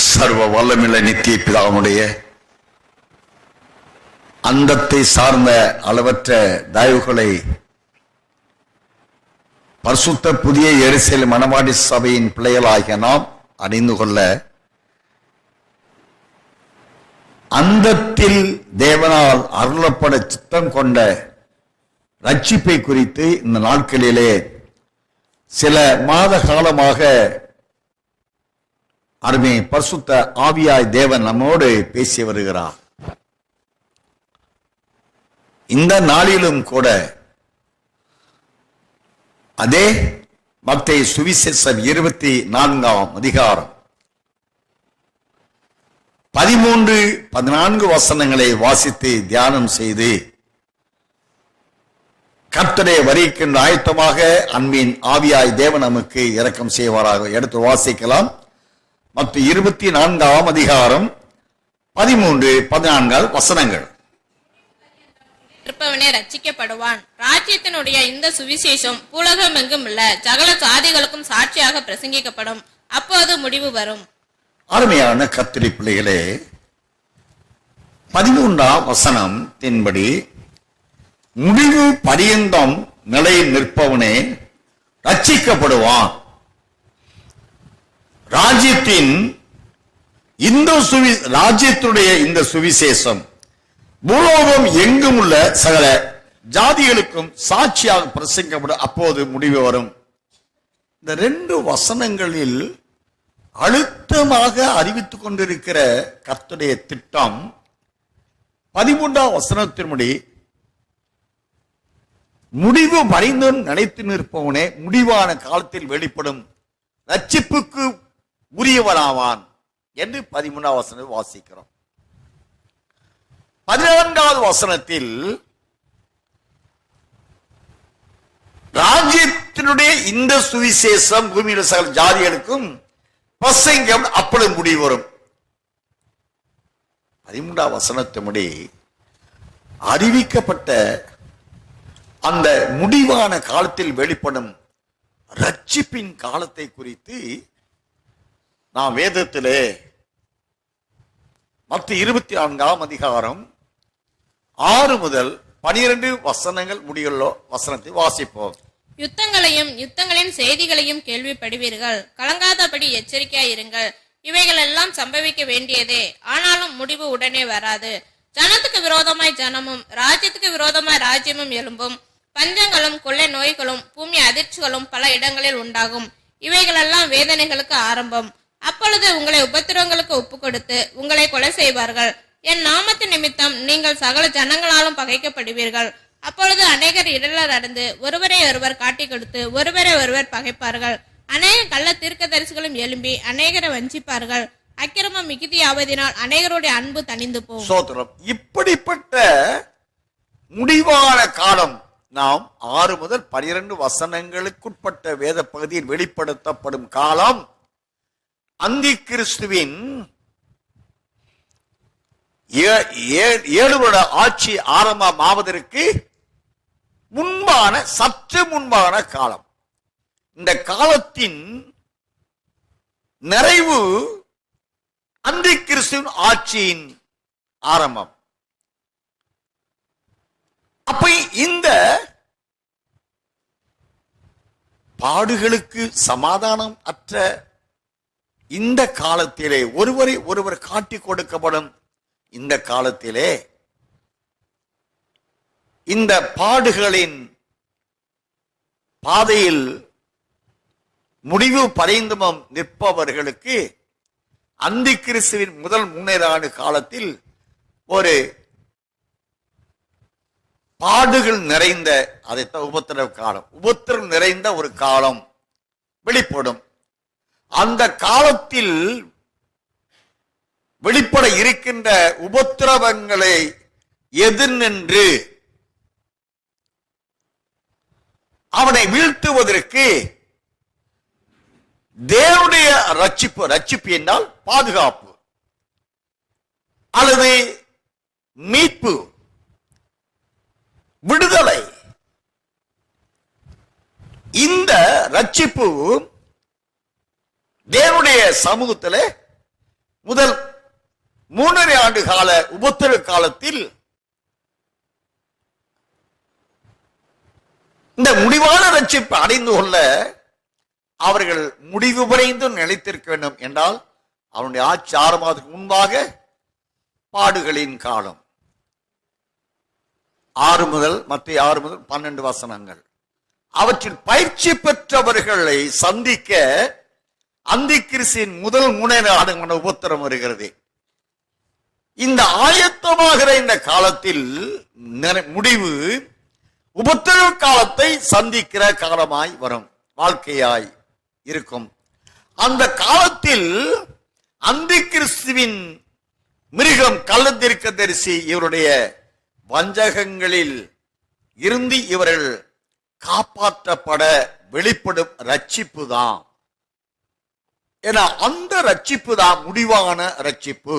சர்வ வல்லமில்ல நித்திய பிதாவுடைய அந்தத்தை சார்ந்த அளவற்ற தயவுகளை பரிசுத்த புதிய எருசலேம் மணவாட்டி சபையின் பிள்ளைகளாகிய நாம் அறிந்து கொள்ள அந்தத்தில் தேவனால் அருளப்பட சித்தம் கொண்ட ரட்சிப்பை குறித்து இந்த நாட்களிலே சில மாத காலமாக அருமை பரிசுத்த ஆவியாய் தேவன் நம்மோடு பேசி வருகிறார். இந்த நாளிலும் கூட அதே மத்தேயு சுவிசேஷம் 24ஆம் அதிகாரம் 13-14 வசனங்களை வாசித்து தியானம் செய்து கர்த்தருடைய வருகைக்கு ஆயத்தமாக அன்பின் ஆவியாய் தேவன் நமக்கு இரக்கம் செய்வாராக. எடுத்து வாசிக்கலாம். மத்தேயு 24ஆம் அதிகாரம் 13-14 வசனங்கள். இருப்பவனே ரட்சிக்கப்படுவான். ராஜ்யத்தினுடைய இந்த சுவிசேஷம் பூலகம் எங்கும் உள்ள சகல சாதிகளுக்கும் சாட்சியாக பிரசங்கிக்கப்படும். அப்போது முடிவு வரும். அருமையான கர்த்தருடைய பிள்ளைகளே, 13ஆம் வசனத்தின்படி முடிவு பரியந்தம் நிலையில் நிற்பவனே ரட்சிக்கப்படுவான். ராஜ்யத்தின் ராஜ்யத்துடைய இந்த சுவிசேஷம் பூலோகம் எங்கும் உள்ள சகல ஜாதிகளுக்கும் சாட்சியாக பிரசங்கிக்கப்படும். அப்போது முடிவு வரும். இந்த 2 வசனங்களில் அழுத்தமாக அறிவித்துக் கொண்டிருக்கிற கர்த்தருடைய திட்டம் 13ஆம் வசனத்தின்படி முடிவு மறைந்தும் நினைத்து நிற்பவனே முடிவான காலத்தில் வெளிப்படும் ரட்சிப்புக்கு உரியவனாவான் என்று 13ஆம் வசனத்தில் வாசிக்கிறோம். 14வது வசனத்தில் ராஜ்யத்தினுடைய இந்த சுவிசேஷம் பூமியில சகல ஜாதிகளுக்கும் பிரசங்கம் அப்பொழுது முடிவு வரும். 13ஆம் வசனத்தின்படி அறிவிக்கப்பட்ட அந்த முடிவான காலத்தில் வெளிப்படும் ரட்சிப்பின் காலத்தை குறித்து நாம் வேதத்திலே மத்தேயு 24ஆம் அதிகாரம் 6 முதல் 12 வசனங்கள் முடியுள்ள வசனத்தை வாசிப்போம். யுத்தங்களின் செய்திகளையும் கேள்விப்படுவீர்கள். கலங்காதபடி எச்சரிக்கையாயிருங்கள். இவைகள் எல்லாம் சம்பவிக்க வேண்டியதே, ஆனாலும் முடிவு உடனே வராது. ஜனத்துக்கு விரோதமாய் ஜனமும் ராஜ்யத்துக்கு விரோதமாய் ராஜ்யமும் எழும்பும். பஞ்சங்களும் கொள்ளை நோய்களும் பூமி அதிர்ச்சிகளும் பல இடங்களில் உண்டாகும். இவைகளெல்லாம் வேதனைகளுக்கு ஆரம்பம். அப்பொழுது உங்களை உபத்திரவங்களுக்கு ஒப்பு கொடுத்து உங்களை கொலை செய்வார்கள். என் நாமத்தின் நிமித்தம் நீங்கள் சகல ஜனங்களாலும் பகைக்கப்படுவீர்கள். அப்பொழுது அநேகர் இடலர் அடைந்து ஒருவரை ஒருவர் காட்டிக் கொடுத்து ஒருவரை ஒருவர் பகைப்பார்கள். அநேக கள்ள தீர்க்கதரிசிகளும் எழும்பி அநேகரை வஞ்சிப்பார்கள். அக்கிரமம் மிகுதியாவதினால் அநேகருடைய அன்பு தணிந்து போகும். இப்படிப்பட்ட முடிவான காலம் நாம் 6 முதல் 12 வசனங்களுக்குட்பட்ட வேத பகுதியில் வெளிப்படுத்தப்படும் காலம் அந்தி கிறிஸ்துவின் 7 வருட ஆட்சி ஆரம்பமாவதற்கு முன்பான சற்று முன்பான காலம். இந்த காலத்தின் நிறைவு அந்தி கிறிஸ்துவின் ஆட்சியின் ஆரம்பம். அப்ப இந்த பாடுகளுக்கு சமாதானம் அற்ற இந்த காலத்திலே ஒருவரை ஒருவர் காட்டிக் கொடுக்கப்படும் இந்த காலத்திலே இந்த பாடுகளின் பாதையில் முடிவு பரைந்துமம் நிற்பவர்களுக்கு அந்தி கிறிஸ்துவின் முதல் 3 ஆண்டு காலத்தில் ஒரு பாடுகள் நிறைந்த அதைத்தான் உபத்திரவ காலம், உபத்திரம் நிறைந்த ஒரு காலம் வெளிப்படும். அந்த காலத்தில் வெளிப்பட இருக்கின்ற உபத்திரவங்களை எதிர்நின்று அவனை வீழ்த்துவதற்கு தேவனுடைய ரட்சிப்பு என்றால் பாதுகாப்பு அல்லது மீட்பு, விடுதலை. இந்த ரட்சிப்பு தேவனுடைய சமூகத்தில் முதல் 3.5 ஆண்டு கால உபத்திரவ காலத்தில் இந்த முடிவான ரட்சிப்பை அடைந்து கொள்ள அவர்கள் முடிவு வரைந்தும் நிலைத்திருக்க வேண்டும் என்றால் அவனுடைய ஆட்சி 6 மாதத்துக்கு முன்பாக பாடுகளின் காலம் 6 முதல் 12 வசனங்கள். அவற்றில் பயிற்சி பெற்றவர்களை சந்திக்க அந்திக்கிறிஸ்துவின் முதல் 3 ஆண்டுகள் உபத்திரம் வருகிறது. இந்த ஆயத்தமாகிற இந்த காலத்தில் முடிவு உபத்திரவ காலத்தை சந்திக்கிற காலமாய் வரும், வாழ்க்கையாய் இருக்கும். அந்த காலத்தில் அந்திக்கிறிஸ்துவின் மிருகம் கள்ளத்தீர்க்கதரிசி இவருடைய வஞ்சகங்களில் இருந்து இவர்கள் காப்பாற்றப்பட வெளிப்படும் ரட்சிப்பு தான். ஏன்னா அந்த ரட்சிப்பு தான் முடிவான ரட்சிப்பு,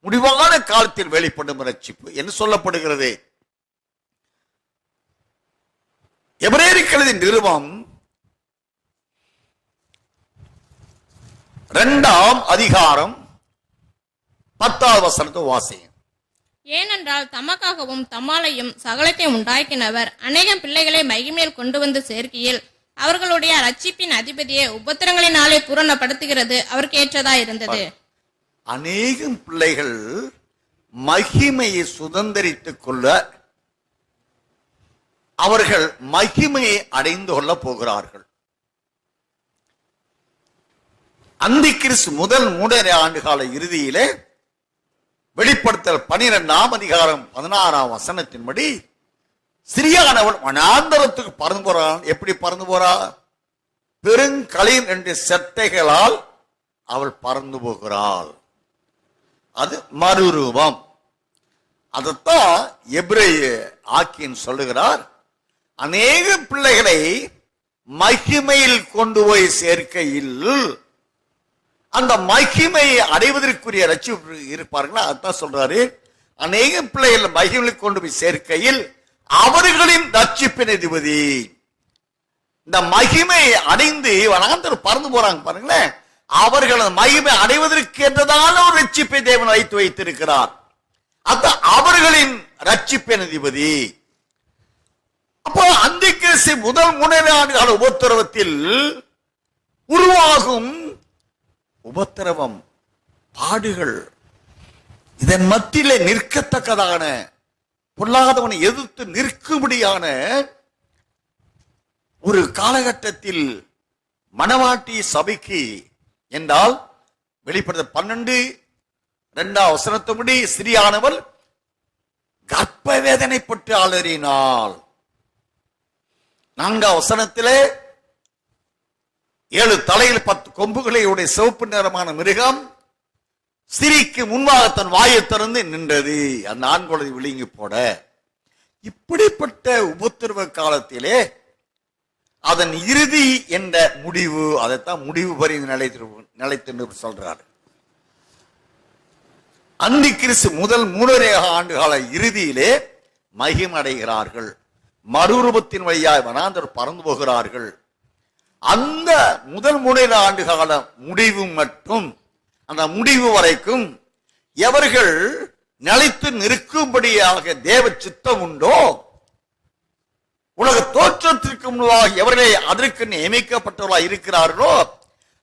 முடிவான காலத்தில் வெளிப்படும் ரட்சிப்பு என்று சொல்லப்படுகிறது. எபிரேயர்களின் நிருபம் 2ஆம் அதிகாரம் 10வது வசனத்தை வாசிங்க. ஏனென்றால் தமக்காகவும் தம்மாலையும் சகலத்தையும் உண்டாக்கினவர் அநேகம் பிள்ளைகளை மகிமேல் கொண்டு வந்து சேர்க்கையில் அவர்களுடைய ரட்சிப்பின் அதிபதியை உபத்திரங்களினாலே பூரணப்படுத்துகிறது அவருக்கு ஏற்றதா இருந்தது. அநேகம் பிள்ளைகள் மகிமையை சுதந்திரித்துக் கொள்ள அவர்கள் மகிமையை அடைந்து கொள்ள போகிறார்கள். அந்திக்கிறிஸ்து முதல் 3.5 ஆண்டு கால இறுதியிலே வெளிப்படுத்தல் 12ஆம் அதிகாரம் 16ஆம் வசனத்தின்படி சிறியானவள் வனாந்தரத்துக்கு பறந்து போறான். எப்படி பறந்து போறா? பெருங்களின் 2 செட்டைகளால் அவள் பறந்து போகிறாள். அது மறுரூபம். அதத்தான் எபிரேய ஆக்கியன் சொல்லுகிறார், அநேக பிள்ளைகளை மகிமையில் கொண்டு போய் சேர்க்கையில் அந்த மகிமையை அடைவதற்குரிய ரட்சிப்பு இருப்பார்களா? அதான் சொல்றாரு, அநேக பிள்ளைகள் மகிமையில் கொண்டு போய் சேர்க்கையில் அவர்களின் ரட்சிப்பின் அதிபதி. இந்த மகிமை அடைந்து வனாந்தரம் பறந்து போறாங்க பாருங்களேன், அவர்கள் மகிமை அடைவதற்கு என்றதான ஒரு ரட்சிப்பை தேவன் வைத்திருக்கிறார். அது அவர்களின் ரட்சிப்பின் அதிபதி. அப்போ அந்திக்கிறிஸ்து முதல் 3 ஆண்டு கால உபத்திரவத்தில் உருவாகும் உபத்திரவம், பாடுகள், இதன் மத்தியிலே நிற்கத்தக்கதான, பொல்லாதவனை எதிர்த்து நிற்கும்படியான ஒரு காலகட்டத்தில் மணவாட்டி சபைக்கு என்றால் வெளிப்படுத்த 12:2 வசனத்தின்படி ஸ்திரீயானவள் கர்ப்ப வேதனைப்பட்டு அலறினாள். 4ஆம் வசனத்திலே 7 தலையில் 10 கொம்புகளையுடைய சிவப்பு நிறமான மிருகம் ஸ்திரீக்கு முன்பாக தன் வாயை திறந்து நின்றது, அந்த ஆண் குழந்தை விழுங்கி போட. இப்படிப்பட்ட உபத்திரவ காலத்திலே அதன் இறுதி என்ற முடிவு, அதைத்தான் முடிவு பரிந்து நிலைத்து சொல்றார். அந்திக்கிறிஸ்து முதல் 3.5 ஆண்டு கால இறுதியிலே மகிமடைகிறார்கள், மறுரூபத்தின் வழியாய் வனாந்தர் பறந்து போகிறார்கள். அந்த முதல் 3 ஆண்டு கால முடிவு மட்டும், அந்த முடிவு வரைக்கும் எவர்கள் நிலைத்து நிற்கும்படியாக தேவ சித்தம் உண்டோ, உலக தோற்றத்திற்கு முன்பாக எவர்களே அதற்கு நியமிக்கப்பட்டவர்களாக இருக்கிறார்களோ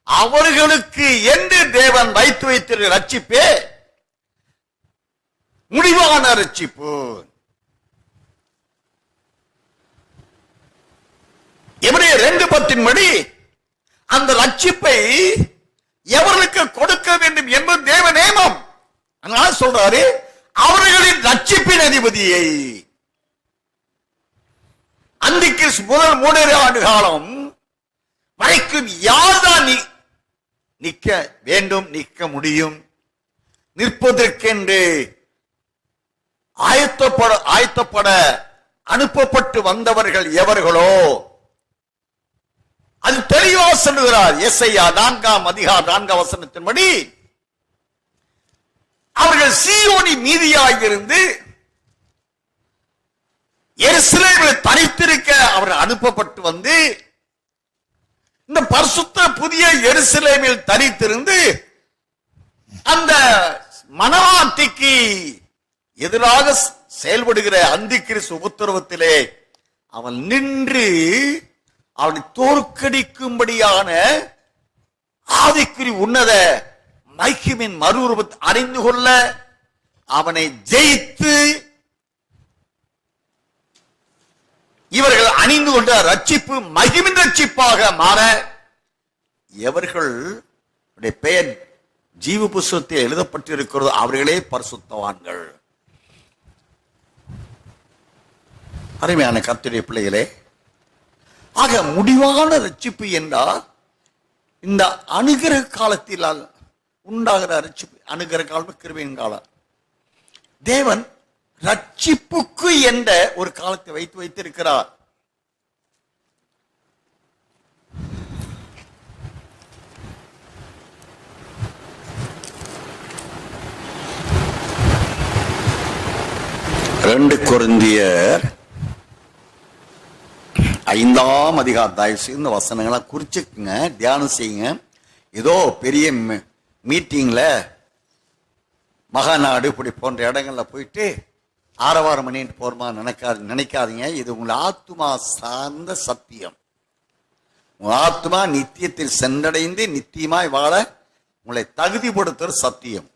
அவர்களுக்கு என்று தேவன் வைத்து வைத்திருக்கிற ரட்சிப்பே முடிவான ரட்சிப்பு. எபிரேயர் 2:10 அந்த ரட்சிப்பை எவர்களுக்கு கொடுக்க வேண்டும் என்பது தேவ நேமம். அதனால சொல்றாரு, அவர்களின் ரட்சிப்பின் அதிபதியை. அந்திக்கிறிஸ்து முதல் 3 ஆண்டு காலம் வரைக்கும் யார்தான் நிற்க வேண்டும், நிற்க முடியும், நிற்பதற்கென்று ஆயத்தப்பட அனுப்பப்பட்டு வந்தவர்கள் எவர்களோ அது தெளிவாக சொல்லுகிறார். எஸ்ஐயா 4ஆம் அதிகாரம் 4ஆம் வசனத்தின்படி அவர்கள் சீயோனி மீதியாயிருந்து எருசலேமில் தனித்திருக்க அவர்கள் அனுப்பப்பட்டு வந்து இந்த பரிசுத்த புதிய எருசலேமில் தனித்திருந்து அந்த மனவாட்டிக்கு எதிராக செயல்படுகிற அந்தி கிறிஸ்து உபத்திரவத்திலே அவன் நின்று அவனை தோற்கடிக்கும்படியான ஆவிக்குரிய உன்னத மைக்கிமின் மறு உருவத்தை அறிந்து கொள்ள அவனை ஜெயித்து இவர்கள் அணிந்து கொண்ட ரட்சிப்பு மகிமின் ரட்சிப்பாக மாற எவர்கள் பெயர் ஜீவ புஸ்தகத்தில் எழுதப்பட்டிருக்கிறதோ அவர்களே பரிசுத்தவான்கள். அருமையான கர்த்தருடைய பிள்ளைகளே, ஆக முடிவான ரட்சிப்பு என்றால் இந்த அனுகிரக காலத்தில் உண்டாகிற ரட்சிப்பு. அனுகிரக காலம் கிருபையின் காலம். தேவன் ரட்சிப்புக்கு என்ற ஒரு காலத்தை வைத்திருக்கிறார். ரெண்டு கொரிந்தியர் 5ஆம் அதிகாரம். தயவு செய்து இந்த வசனங்களை குறிச்சுக்குங்க, தியானம் செய்யுங்க. ஏதோ பெரிய மீட்டிங்ல மகாநாடு இப்படி போன்ற இடங்கள்ல போயிட்டு ஆரவாரம் பண்ணிட்டு போறமா நினைக்காதீங்க. இது உங்கள் ஆத்மா சார்ந்த சத்தியம். உங்க ஆத்மா நித்தியத்தில் சென்றடைந்து நித்தியமாய் வாழ உங்களை தகுதிப்படுத்துற சத்தியம்.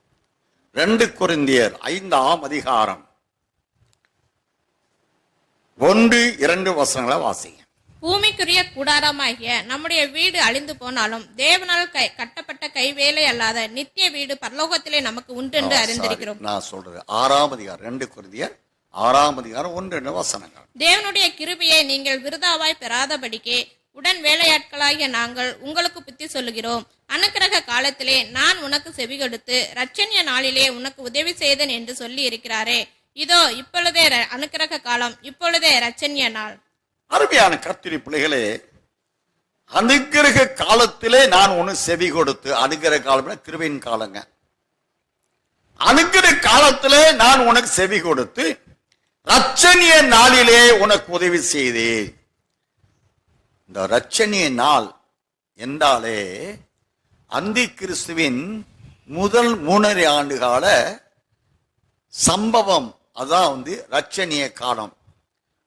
2 கொரிந்தியர் 5ஆம் அதிகாரம் 1-2 வசனங்களை வாசிங்க. பூமிக்குரிய கூடாரமாகிய நம்முடைய வீடு அழிந்து போனாலும் தேவனால் கட்டப்பட்ட கைவேலை அல்லாத நித்திய வீடு பரலோகத்திலே நமக்கு உண்டு என்று அறிந்திருக்கிறோம். நான் சொல்றது 6ஆம் அதிகாரம் 2 கொரிந்தியர் 6ஆம் அதிகாரம் 1-2 வசனங்கள். தேவனுடைய கிருபையை நீங்கள் விருதாவாய் பெறாதபடிக்கே உடன் வேலையாட்களாகிய நாங்கள் உங்களுக்கு புத்தி சொல்லுகிறோம். அனுக்கிரக காலத்திலே நான் உனக்கு செவி கொடுத்து இரட்சணிய நாளிலே உனக்கு உதவி செய்தேன் என்று சொல்லி இருக்கிறாரே. இதோ இப்பொழுதே அனுக்கிரக காலம், இப்பொழுதே இரட்சணிய நாள். அருமையான கர்த்தருடைய பிள்ளைகளே, அனுக்கிரக காலத்திலே நான் உனக்கு செவி கொடுத்து, அனுக்கிரக காலம் கிருபையின் காலங்க. அனுக்கிரக காலத்திலே நான் உனக்கு செவி கொடுத்து இரட்சணிய நாளிலே உனக்கு உதவி செய்தேன். இந்த இரட்சணிய நாள் என்றாலே அந்தி கிறிஸ்துவின் முதல் 3.5 ஆண்டு கால சம்பவம். அதான் இரட்சணிய காலம்.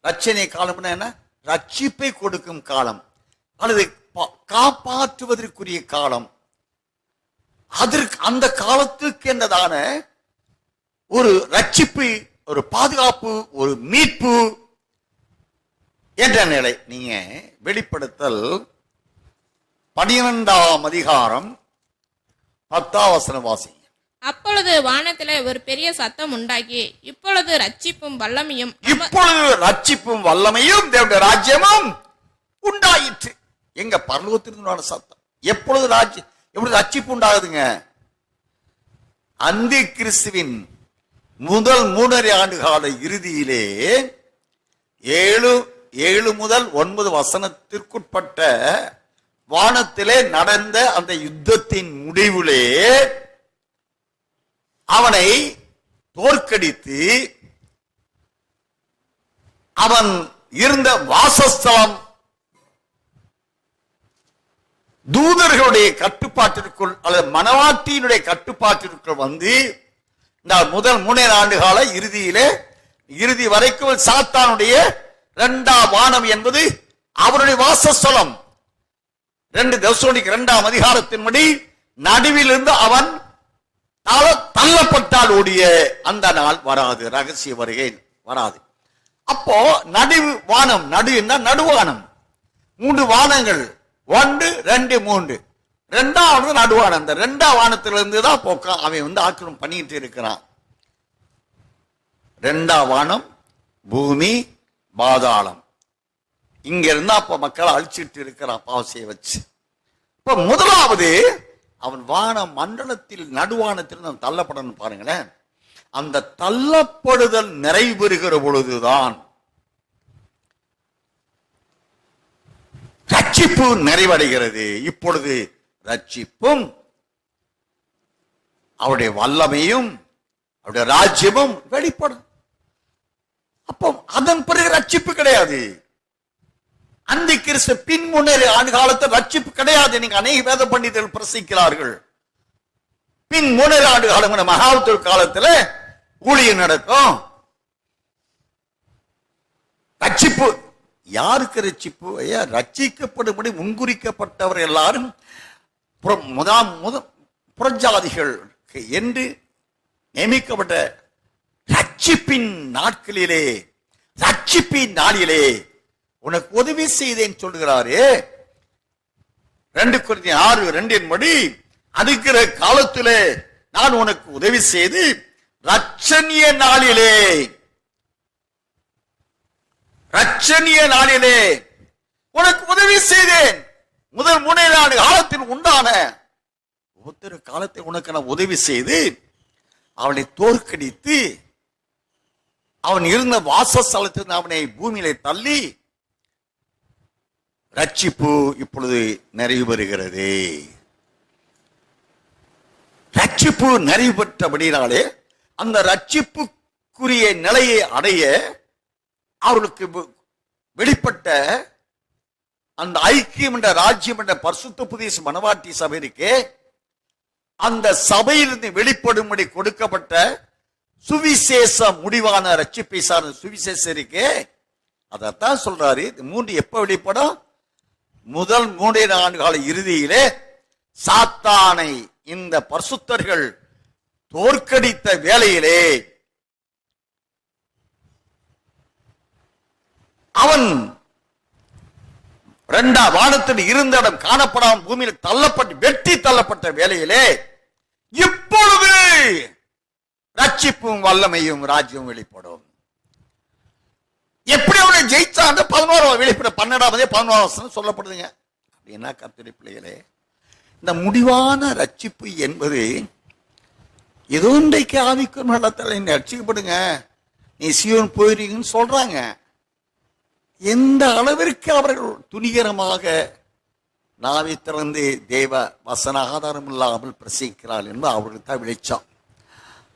இரட்சணிய காலம்னா என்ன? ரட்சிப்பை கொடுக்கும் காலம் அல்லது காப்பாற்றுவதற்குரிய காலம். அதற்கு அந்த காலத்துக்கு என்னதான ஒரு ரட்சிப்பு, ஒரு பாதுகாப்பு, ஒரு மீட்பு என்ற நிலை. நீங்க வெளிப்படுத்தல் 12ஆம் அதிகாரம் 10ஆம் வசனம் வாசிங்க. அப்பொழுது வானத்திலே ஒரு பெரிய சத்தம் உண்டாகி, இப்பொழுது ரட்சிப்பும் வல்லமையும் தேவனுடைய ராஜ்யமும் உண்டாயிற்று. எங்க பரலோகத்திலிருந்து சத்தம். எப்பொழுது ரட்சிப்பு உண்டாகுதுங்க? அந்தி கிறிஸ்துவின் முதல் 3.5 ஆண்டு கால இறுதியிலே 7 முதல் 9 வசனத்திற்குட்பட்ட வானத்திலே நடந்த அந்த யுத்தத்தின் முடிவிலே அவனை தோற்கடித்து அவன் இருந்த வாசஸ்தலம் தூதர்களுடைய கட்டுப்பாட்டிற்குள் அல்லது மனவாட்டியினுடைய கட்டுப்பாட்டிற்குள் வந்து இந்த முதல் 3.5 ஆண்டு கால இறுதி வரைக்கும் சாத்தானுடைய 2ஆம் வானம் என்பது அவருடைய வாசஸ்தலம். 2 தெசலோனிக்கர் 2ஆம் அதிகாரத்தின்படி நடுவில் இருந்து அவன் தள்ளப்பட்டால் ஓடிய அந்த நாள் வராது. ரகசிய வருகை வராது. அப்போ நடுவானம் 3 வானங்கள் 1, 2, 3. 2வது நடுவானம். இந்த 2ஆம் வானத்திலிருந்து தான் அவன் ஆக்கிரமம் பண்ணிட்டு இருக்கிறான். 2ஆம் வானம் பூமி பாதாளம். இங்க இருந்தா அப்ப மக்களை அழிச்சிட்டு இருக்கிறான் பாவசையை வச்சு. இப்ப முதலாவது அவன் வான மண்டலத்தில் நடுவானத்தில் நான் தள்ளப்படணும். பாருங்களேன், அந்த தள்ளப்படுதல் நிறைவேறுகிற பொழுதுதான் ரட்சிப்பு நிறைவடைகிறது. இப்பொழுது ரட்சிப்பும் அவருடைய வல்லமையும் அவருடைய ராஜ்யமும் வெளிப்படும். அப்போ அதன் பிறகு ரட்சிப்பு கிடையாது. அந்தி கிறிஸ்து பின் 3.5 ஆண்டு காலத்தில் ரட்சிப்பு கிடையாது. நீங்க அநேக வேத பண்டிதர்கள் பிரசங்கிக்கிறார்கள். பின் 3 ஆண்டு காலம் மகாவுத்தர் காலத்துல ஊழியம் நடக்கும். ரட்சிப்பு யாருக்கு ரட்சிப்பு? ஐயா, ரட்சிக்கப்படும்படி முன்குறிக்கப்பட்டவர் எல்லாரும் புறஜாதிகள் என்று நியமிக்கப்பட்ட ரட்சிப்பின் நாட்களிலே, ரட்சிப்பின் நாளிலே உனக்கு உதவி செய்தேன் சொல்லுகிறாரே. 2 கொரிந்தியர் 6:2 படி அதுக்கிற காலத்திலே நான் உனக்கு உதவி செய்து ரட்சணிய நாளிலே, ரட்சணிய நாளிலே உனக்கு உதவி செய்தேன். முதல் 3 ஆண்டு காலத்தில் உண்டான ஒவ்வொரு காலத்தை உனக்கு நான் உதவி செய்து அவனை தோற்கடித்து அவன் இருந்த வாசஸ்தலத்தில் அவனை பூமியிலே தள்ளி ரட்சிப்பு இப்பொழுது நிறைவு பெறுகிறது. ரட்சிப்பு நிறைவு பெற்றபடினாலே அந்த ரட்சிப்புக்குரிய நிலையை அடைய அவர்களுக்கு வெளிப்பட்ட அந்த ஐக்கியம் என்ற ராஜ்யம் என்ற பரிசுத்த புதிய மனவாட்டி சபை இருக்கே, அந்த சபையிலிருந்து வெளிப்படும்படி கொடுக்கப்பட்ட சுவிசேஷ முடிவான ரட்சிப்பை சார்ந்த சுவிசேஷம் இருக்கே, அதத்தான் சொல்றாரு. 3 எப்ப வெளிப்படும்? முதல் 3 ஆண்டு கால இறுதியிலே சாத்தானை இந்த பரிசுத்தர்கள் தோற்கடித்த வேளையிலே அவன் 2ஆம் வானத்தில் இருந்த இடம் காணப்படாமல் பூமியில் தள்ளப்பட்டு வெட்டி தள்ளப்பட்ட வேளையிலே இப்பொழுது ரட்சிப்பும் வல்லமையும் ராஜ்யம் வெளிப்படும். எப்படி அவனை ஜெயிச்சாங்க? 11 வெளிப்பட 12 சொல்லப்படுதுங்க. அப்படின்னா கர்த்தருடைய பிள்ளைகளே, இந்த முடிவான ரட்சிப்பு என்பது ஏதோ இன்றைக்கு ஆவிக்கும் நடத்தல ரட்சிக்கப்படுங்க, நீ சீயோன் போயிருங்கன்னு சொல்றாங்க. எந்த அளவிற்கு அவர்கள் துணிகரமாக நாவை திறந்து தேவ வசன ஆதாரம் இல்லாமல் பிரசங்கிக்கிறாள் என்பது அவர்களுக்கு தான் வெளிச்சம்.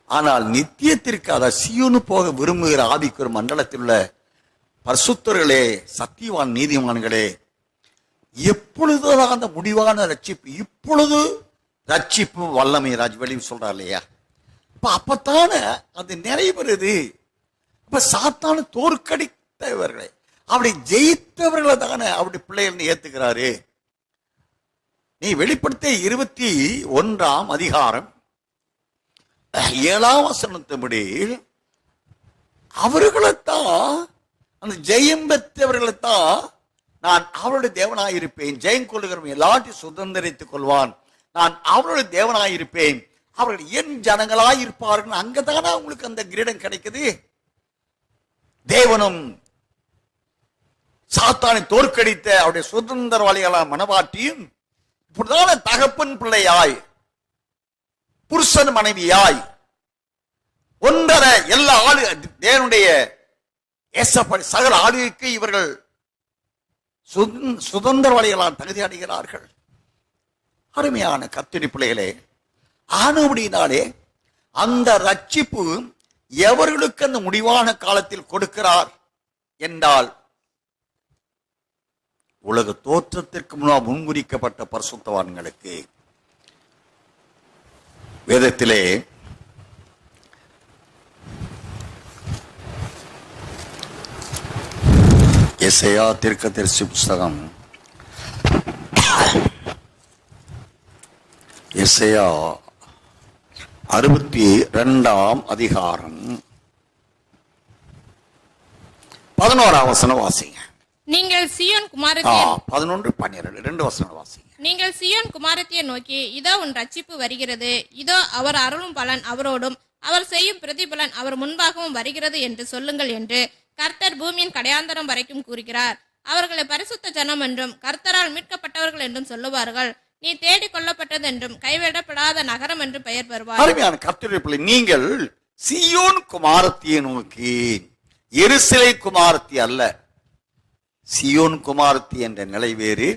ஆனால் நித்தியத்திற்கு அதை சீயோனு போக விரும்புகிற ஆவிக்குற மண்டலத்தில் உள்ள பரிசுத்தர்களே, சத்தியவான் நீதிமான்களே, எப்பொழுதுதான் அந்த முடிவான ரட்சிப்பு, இப்பொழுது ரட்சிப்பு வல்லமை வெளியே சொல்றார் இல்லையா? அப்பத்தான அது நிறைவேறுது. அப்ப சாத்தான தோற்கடித்தவர்களை, அப்படி ஜெயித்தவர்களை தானே அப்படி பிள்ளைகள் ஏத்துக்கிறாரு. நீ வெளிப்படுத்திய 21ஆம் அதிகாரம் 7ஆம் வசனத்தின்படி அவர்களைத்தான், அந்த ஜெயம் பெற்றவர்களைத்தான் நான் அவருடைய தேவனாயிருப்பேன், ஜெயம் கொள்ளுகிறவன் எல்லாத்தையும் சுதந்திரித்துக் கொள்வான், நான் அவருடைய தேவனாயிருப்பேன், அவர்கள் என் ஜனங்களாயிருப்பார்கள். அங்கதானே அவங்களுக்கு அந்த கிரீடம் கிடைக்குது. தேவனும் சாத்தானை தோற்கடித்த அவருடைய சுதந்திரவாளிகளான மனவாட்டியும் இப்படிதான தகப்பன் பிள்ளையாய், புருஷன் மனைவியாய் ஒன்றரை எல்லா ஆளு தேவனுடைய சகல ஆளுகைக்கு இவர்கள் சுதந்திரவாளிகளால் தகுதி அடைகிறார்கள். அருமையான கர்த்தருடைய பிள்ளைகளே, ஆனபடினாலே அந்த ரட்சிப்பு எவர்களுக்கு அந்த முடிவான காலத்தில் கொடுக்கிறார் என்றால், உலக தோற்றத்திற்கு முன்னால் முன்குறிக்கப்பட்ட பரிசுத்தவான்களுக்கு. வேதத்திலே எசேயா தீர்க்கதரிசி புஸ்தகம் எசேயா 62ஆம் அதிகாரம் 11ஆம் வசனம் வாசிங்க. நீங்கள் சீயோன் குமாரத்தியை 11-12 2 வசனம் வாசிங்க. நீங்கள் சீயோன் குமாரத்தியை நோக்கி, இதோ உன் ரட்சிப்பு வருகிறது, இதோ அவர் அருளும் பலன் அவரோடும் அவர் செய்யும் பிரதிபலன் அவர் முன்பாகவும் வருகிறது என்று சொல்லுங்கள் என்று கர்த்தர் பூமியின் கடையாந்தரம் வரைக்கும் கூறுகிறார். அவர்களை பரிசுத்த ஜனம் என்றும் கர்த்தரால் மீட்கப்பட்டவர்கள் என்றும் சொல்லுவார்கள். நீ தேடிக் கொள்ளப்பட்டது என்றும் கைவிடப்படாத நகரம் என்று பெயர் பெறுவார். அருமையான கர்த்தருடைய பிள்ளை, நீங்கள் சீயோன் குமாரத்தியை நோக்கி, எருசலேம் குமாரத்தி அல்ல, சீயோன் குமாரத்தி என்ற நிலை வேறு,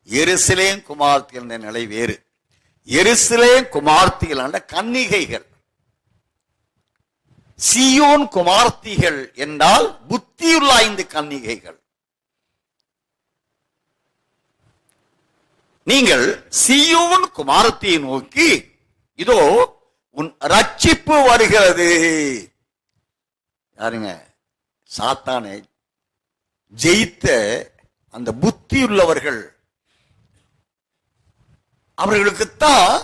எருசலேம் குமாரத்தி என்ற நிலை வேறு. எருசலேம் குமாரத்திகள் என்ற கன்னிகைகள், சீயோன் குமாரத்திகள் என்றால் புத்தியுள்ள 5 கன்னிகைகள். நீங்கள் சீயோன் குமாரத்தியை நோக்கி இதோ உன் ரட்சிப்பு வருகிறது. யாருங்க? சாத்தானை ஜெயித்த அந்த புத்தி உள்ளவர்கள், அவர்களுக்குத்தான்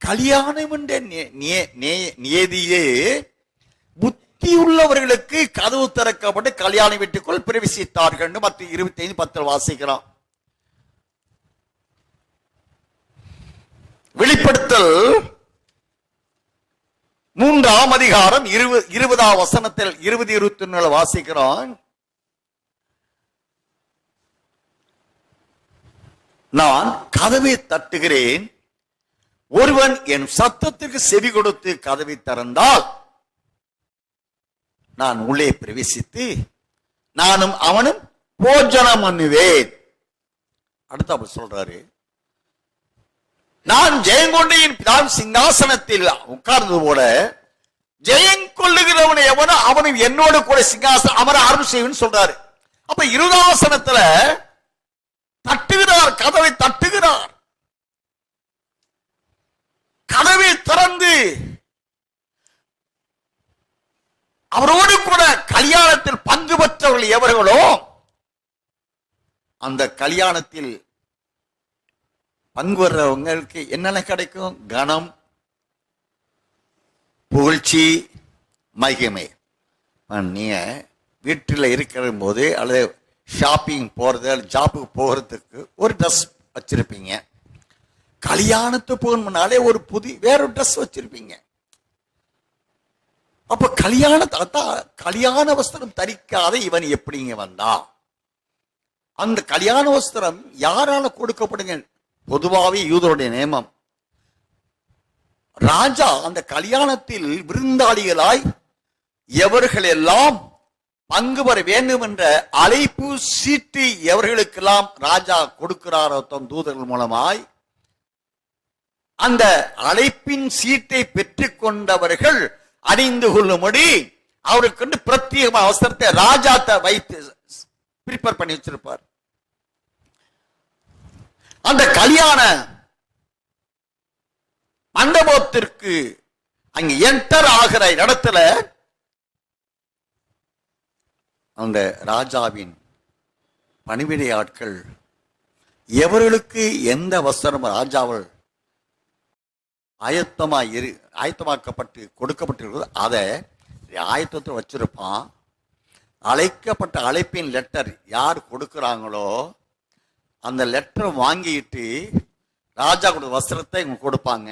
கல்யாணம் என்ற நியதியே புத்தி உள்ளவர்களுக்கு கதவு திறக்கப்பட்டு கல்யாண வீட்டுக்குள் பிரவேசித்தார்கள். மற்ற 25:10 வாசிக்கிறோம். வெளிப்படுத்தல் 3ஆம் அதிகாரம் 20ஆம் வசனத்தில் 20-21 வாசிக்கிறோம். நான் கதவை தட்டுகிறேன், ஒருவன் என் சத்தத்திற்கு செவி கொடுத்து கதவை திறந்தால் நான் உள்ளே பிரவேசித்து நானும் அவனும் போஜனம் பண்ணுவேன். அடுத்த சொல்றாரு, நான் ஜெயங்கொண்டு என் பிதான் சிங்காசனத்தில் உட்கார்ந்தது போல ஜெயங்கொள்ளுகிறவனை எவனோ அவனும் என்னோடு கூட சிங்காசனம் அமர ஆரம்பம் செய்வேன்னு சொல்றாரு. அப்ப 20ஆம் வசனத்துல தட்டுகிறார், கதவை தட்டுகிறார். கதவை திறந்து அவரோடு கூட கல்யாணத்தில் பங்கு பெற்றவர்கள் எவர்களோ அந்த கல்யாணத்தில் பங்கு வர்றவங்களுக்கு என்னென்ன கிடைக்கும்? கனம், புகழ்ச்சி, மகிமை. நீங்க வீட்டில் இருக்கிற போது அல்லது ஷாப்பிங் போறது, ஜாப்புக்கு போகிறதுக்கு ஒரு ட்ரெஸ் வச்சிருப்பீங்க. கல்யாணத்துக்கு போகணும்னாலே ஒரு வேற ட்ரெஸ் வச்சிருப்பீங்க. அப்ப கல்யாண வஸ்திரம் தரிக்காத இவன் எப்படிங்க வந்தா? அந்த கல்யாண வஸ்திரம் யாரால கொடுக்கப்படுங்க? பொதுவாகவே யூதருடைய நியமம். ராஜா அந்த கல்யாணத்தில் விருந்தாளிகளாய் எவர்கள் எல்லாம் பங்கு பெற வேண்டும் என்ற அழைப்பு சீட்டு எவர்களுக்கெல்லாம் ராஜா கொடுக்கிறாரோ தம் தூதர்கள் மூலமாய், அந்த அழைப்பின் சீட்டை பெற்றுக் கொண்டவர்கள் அணிந்து கொள்ளும்படி அவருக்கு பிரத்யேக அவசரத்தை ராஜா வைத்து பிரிப்பேர் பண்ணி வச்சிருப்பார். அந்த கல்யாண மண்டபத்திற்கு அங்க என்டர் ஆகிற இடத்துல அந்த ராஜாவின் பணிவிடை ஆட்கள் எவர்களுக்கு எந்த வஸ்திரம் ராஜாவில் ஆயத்தமாக்கப்பட்டு கொடுக்கப்பட்டிருக்கிறது அதை ஆயத்தத்தில் வச்சிருப்பான். அழைக்கப்பட்ட அழைப்பின் லெட்டர் யார் கொடுக்கிறாங்களோ அந்த லெட்டரை வாங்கிட்டு ராஜா கொடுத்த வஸ்திரத்தை இவங்க கொடுப்பாங்க.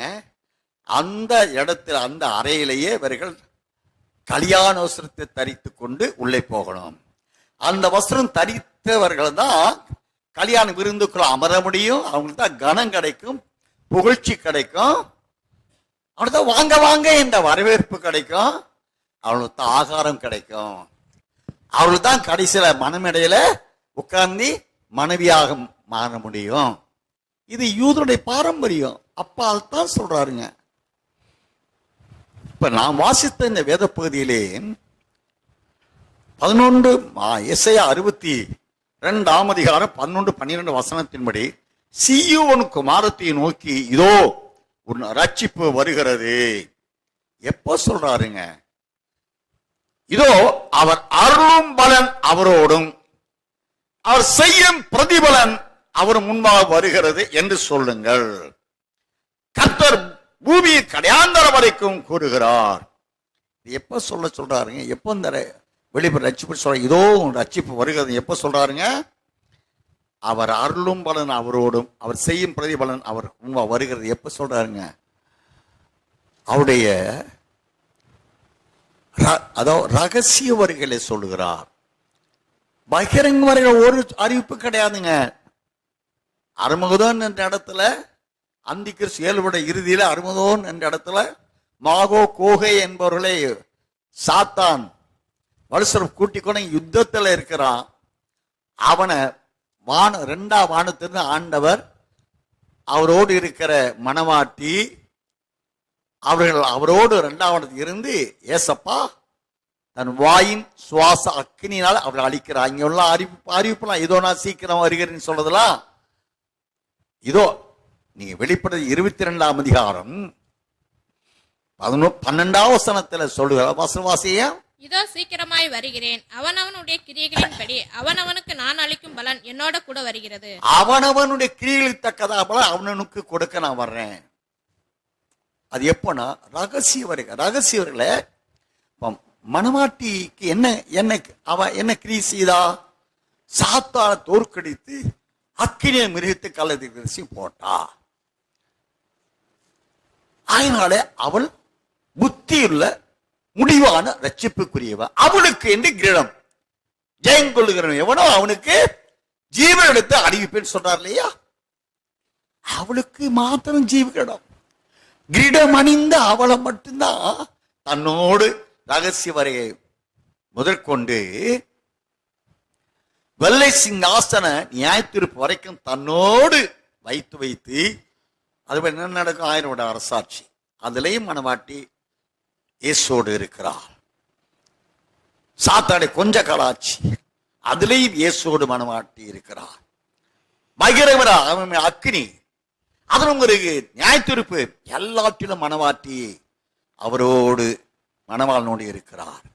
அந்த இடத்துல அந்த அறையிலேயே இவர்கள் கல்யாண வஸ்திரத்தை தரித்து கொண்டு உள்ளே போகணும். அந்த வஸ்திரம் தரித்தவர்கள் தான் கல்யாண விருந்துக்குள்ள அமர முடியும். அவங்களுக்கு தான் கனம் கிடைக்கும், புகழ்ச்சி கிடைக்கும், அவனுக்கு வாங்க வாங்க என்ற வரவேற்பு கிடைக்கும், அவளுக்கு தான் ஆகாரம் கிடைக்கும், அவளுக்கு தான் கடைசியில மனமேடையில உட்கார்ந்து மனைவியாக மாற முடியும். இது யூதருடைய பாரம்பரியம். அப்பா தான் சொல்றாருங்க. இப்ப நான் வாசித்த இந்த வேத பகுதியிலே 11 62ஆம் அதிகாரம் 11-12 வசனத்தின்படி சீயோன் குமாரத்தை நோக்கி இதோ உன் ரட்சிப்பு வருகிறது. எப்போ சொல்றாருங்க? இதோ அவர் அருளும் பலன் அவரோடும் அவர் செய்யும் பிரதிபலன் அவர் முன்பாக வருகிறது என்று சொல்லுங்கள். கர்த்தர் பூமியை கடையாந்தர வரைக்கும் கூறுகிறார். எப்ப சொல்றாருங்க? எப்போ இந்த வெளிப்பட ரட்சிப்பு சொல்ற இதோ ரட்சிப்பு வருகிறது எப்ப சொல்றாருங்க? அவர் அருளும் பலன் அவரோடும் அவர் செய்யும் பிரதிபலன் அவர் முன்பாக வருகிறது எப்ப சொல்றாருங்க? அவருடைய ரகசிய வருகளை சொல்லுகிறார். பகிரங்க வருகிற ஒரு அறிவிப்பு கிடையாதுங்க. அருமகதோன் என்ற இடத்துல அந்திகிறிஸ்து ஏழுபட இறுதியில அருமகதோன் என்ற இடத்துல மாகோ கோகை என்பவர்களை சாத்தான் வலுசரம் கூட்டிக் கொண்டு யுத்தத்தில் இருக்கிறான். அவனை 2ஆம் வானத்திலிருந்து ஆண்டவர் அவரோடு இருக்கிற மணவாட்டி அவர்கள் அவரோடு 2ஆம் வானத்தில் இருந்து ஏசப்பா தன் வாயின் சுவாச அக்கினினால் அவர்கள் அழிக்கிறார். இங்க உள்ள அறிவிப்புலாம் இதோ நான் சீக்கிரம் வருகிறேன்னு சொல்றதுலாம் இதோ நீங்க வெளிப்படுறது 22ஆம் அதிகாரம் 12ஆம் வசனத்துல சொல்லுகிற வாசியா, இதோ சீக்கிரமாய் வருகிறேன், அவனவனுடைய கிரியைகளின்படி அவனவனுக்கு நான் அளிக்கும் பலன் என்னோட கூட வருகிறது. அவனவனுடைய கிரியைகளுக்கு தக்கதாக பலன் அவனவனுக்கு கொடுக்க நான் வர்றேன். அது எப்போனா ரகசிய வருகை. ரகசிய வருகையில மணவாட்டிக்கு என்ன என்ன அவ என்ன கிரியை செய்தா? சாத்தான தோற்கடித்து அக்கினிய மிருகத்தை கலதி போட்டா. அதனால அவள் புத்தியுள்ள முடிவான ரட்சிப்புக்குரியவ. அவளுக்கு என்று கிரீடம், ஜெயம் கொள்ளுகிறவன் எவனோ அவனுக்கு ஜீவன் எடுத்து அறிவிப்பேன்னு சொல்றார் இல்லையா? அவளுக்கு மாத்திரம் ஜீவ கிரீடம். கிரீடம் அணிந்த அவளை மட்டும்தான் தன்னோடு ரகசிய வரையை முதற்கொண்டு வெள்ளை சிங்காசன நியாயத்தீர்ப்பு வரைக்கும் தன்னோடு வைத்து அது என்ன நடக்கும்? 1000 வருட அரசாட்சி. அதுலயும் மணவாட்டி இயேசோடு இருக்கிறார். சாத்தானுடைய கொஞ்ச காலாட்சி, அதுலயும் இயேசோடு மணவாட்டி இருக்கிறார். பகிரவரா அக்கினி, அதுல உங்களுக்கு நியாயத்தீர்ப்பு, எல்லாற்றிலும் மணவாட்டி அவரோடு மணவாளனோடு இருக்கிறார்.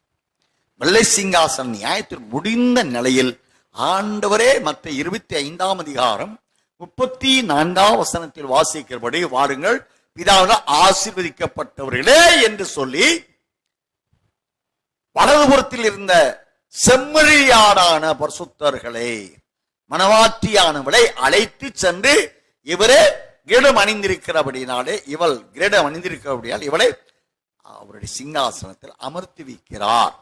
வெள்ளை சிங்காசன நியாயத்தீர்ப்பு முடிந்த நிலையில் ஆண்டவரே மற்ற 25ஆம் அதிகாரம் 34ஆம் வசனத்தில் வாசிக்கிறபடி, வாருங்கள் பிதாவினால் ஆசீர்வதிக்கப்பட்டவர்களே என்று சொல்லி வலதுபுறத்தில் இருந்த செம்மறியாடான பரிசுத்தர்களை, மணவாட்டியானவளை அழைத்து சென்று இவரே கிரீடம் அணிந்திருக்கிறபடினாலே, இவள் கிரீடம் அணிந்திருக்கிறபடியால் இவளை அவருடைய சிங்காசனத்தில் அமர்த்தி வைக்கிறார்.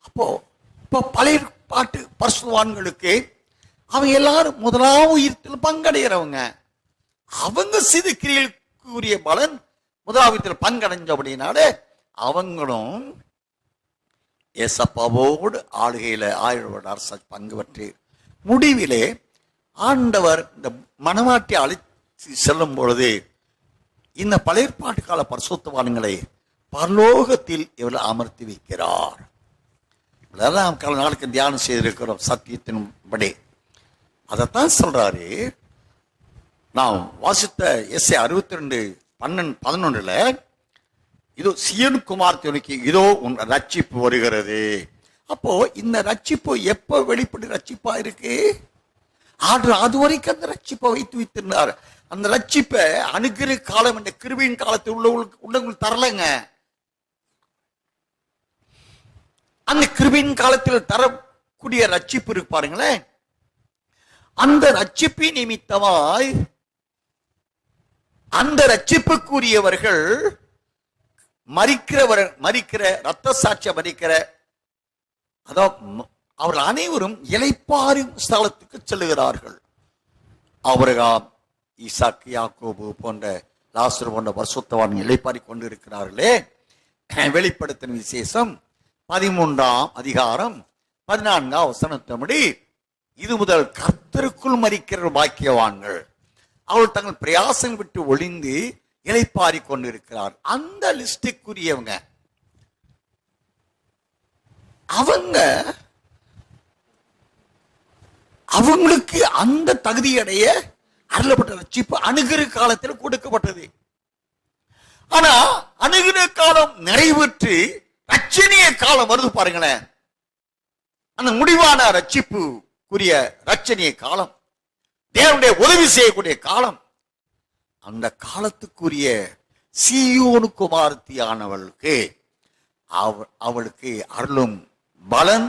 அப்போ இப்போ பழைய பாட்டு பரிசுத்தவான்களுக்கு அவங்க எல்லாரும் முதலாவது உயிர்த்தில் பங்கடைகிறவங்க. அவங்க செய்த கிரியைக்குரிய பலன் முதலாவது பங்கடைஞ்சபடினாலே அவங்களும் ஏசப்பாவோடு ஆளுகையில 1000 வருட அரசாட்சி பங்கு பெற்று முடிவிலே ஆண்டவர் இந்த மணவாட்டி அழைத்து செல்லும் பொழுது இந்த பழைய பாட்டு கால பரிசுத்தவான்களை பரலோகத்தில் இவளை அமர்த்தி வைக்கிறார். இதெல்லாம் நாளுக்கு தியானம் செய்திருக்கிறோம் சத்தியத்தின்படி. அதைத்தான் சொல்றாரு. நாம் வாசித்த எஸ்ஏ 62:11 இதோ சியன் குமார்த்திக்கு இதோ உன் ரட்சிப்பு வருகிறது. அப்போ இந்த ரட்சிப்பு எப்ப வெளிப்பட்டு ரட்சிப்பா இருக்கு? அது வரைக்கும் அந்த ரட்சிப்பை வைத்திருந்தார். அந்த ரட்சிப்பை அணுகிற காலம் என்ற கிருபையின் காலத்தில் உள்ளவங்களுக்கு தரலங்க. அந்த கிருபையின் காலத்தில் தரக்கூடிய ரட்சிப்பு இருக்கு பாருங்களேன். அந்த ரட்சிப்பின் நிமித்தமாய் அந்த ரட்சிப்புக்குரியவர்கள் மரிக்கிற ரத்த சாட்சிய மரிக்கிற அவர்கள் அனைவரும் இளைப்பாறும் ஸ்தலத்துக்கு செல்லுகிறார்கள். ஆபிரகாம், ஈசாக்கு, யாக்கோபு போன்ற லாசரு போன்ற பரிசுத்தவான்கள் இளைப்பாறி கொண்டு இருக்கிறார்களே. வெளிப்படுத்தின விசேஷம் 13ஆம் அதிகாரம் 14ஆம் வசனத்தின்படி, இது முதல் கர்த்தருக்குள் மரிக்கிற பாக்கியவான்கள், அவள் தங்கள் பிரயாசம் விட்டு ஒளிந்து இளைப்பாரி கொண்டிருக்கிறார். அந்த லிஸ்டுக்குரியவங்க அவங்களுக்கு அந்த தகுதியடைய அருளப்பட்ட ரட்சிப்பு அணுகிற காலத்தில் கொடுக்கப்பட்டது. ஆனா அணுகிற காலம் நிறைவேற்றி ரட்சணிய காலம் வருது பாருங்களேன். அந்த முடிவான ரட்சிப்புக்குரிய ரட்சணிய காலம், தேவனுடைய உதவி செய்யக்கூடிய காலம், அந்த காலத்துக்குரிய சீயோனு குமாரத்தியானவளுக்கு அவளுக்கு அருளும் பலன்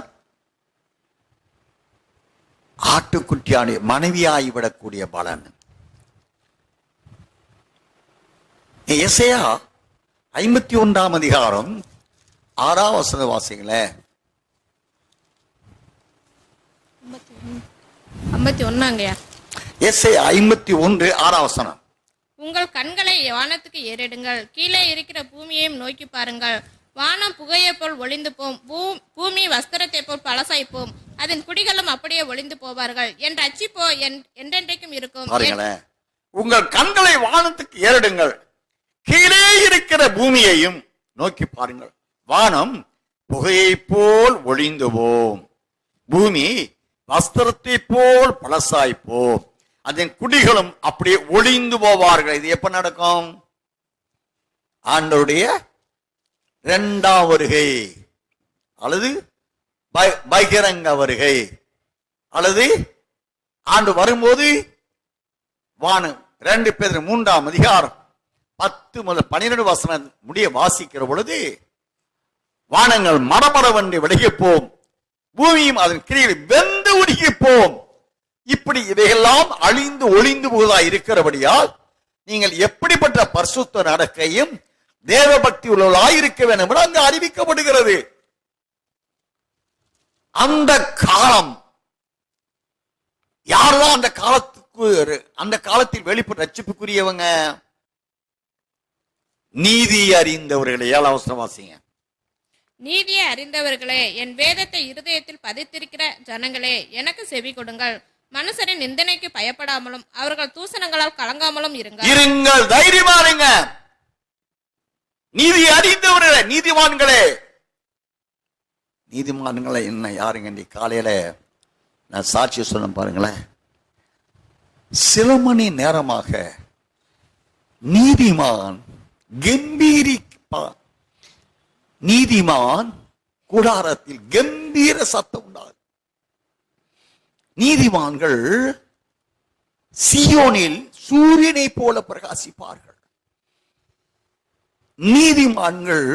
ஆட்டுக்குட்டியான மனைவியாகிவிடக்கூடிய பலன். எசையா 51ஆம் அதிகாரம் 6ஆம் வசன வாசிங்களே. 51 எசையா 51 6ஆம் வசனம். உங்கள் கண்களை வானத்துக்கு ஏறிடுங்கள், கீழே இருக்கிற பூமியையும் நோக்கி பாருங்கள். வானம் புகையை போல் ஒளிந்து போம், பூமி வஸ்திரத்தை போல் பழசாய்ப்போம், அதன் குடிகளும் அப்படியே ஒளிந்து போவார்கள். என் ரட்சிப்போ என்றென்றைக்கும் இருக்கும். உங்கள் கண்களை வானத்துக்கு ஏறிடுங்கள், கீழே இருக்கிற பூமியையும் நோக்கி பாருங்கள். வானம் புகையை போல் ஒளிந்து போம், பூமி வஸ்திரத்தை போல் பழசாய்ப்போம், அதன் குடிகளும் அப்படியே ஒளிந்து போவார்கள். இது எப்ப நடக்கும்? ஆண்டவருடைய இரண்டாம் வருகை அல்லது பகிரங்க வருகை அல்லது ஆண்டு வரும்போது வானம் 2 பேதுரு 3ஆம் அதிகாரம் 10 முதல் 12 வசனம் முடிய வாசிக்கிற பொழுது வானங்கள் மடமடவென்று விலகி போம், பூமியும் அதன் கிரியில் வெந்து உருகி போம். இப்படி இவையெல்லாம் அழிந்து ஒளிந்து போவதாய் இருக்கிறபடியால் நீங்கள் எப்படிப்பட்ட பரிசுத்த நடக்கையும் தேவபக்தி உள்ளவர்களாய் இருக்க வேண்டும் என்று அங்கு அறிவிக்கப்படுகிறது. அந்த காலம் யாரெல்லாம் அந்த காலத்தில் வெளிப்பட்ட ரட்சிப்புக்குரியவங்க? நீதி அறிந்தவர்களே. 7ஆம் வசனம் வாசிங்க. நீதியை அறிந்தவர்களே, என் வேதத்தை இருதயத்தில் பதித்திருக்கிற ஜனங்களே, எனக்கு செவி கொடுங்கள். மனுஷரின் நிந்தனைக்கு பயப்படாமலும் அவர்கள் தூசணங்களால் கலங்காமலும் இருங்கள். தைரியமா இருங்க. நீதி அறிந்தவர்களே, நீதிமான்களே. நீதிமான்களை என்ன யாருங்க? இன்னைக்கு காலையில நான் சாட்சி சொன்ன பாருங்களேன். சில மணி நேரமாக நீதிமான் நீதிமான் கூடாரத்தில் கம்பீர சத்தம் உண்டாது. நீதிமான்கள் சியோனில் சூரியனை போல பிரகாசிப்பார்கள். நீதிமான்கள்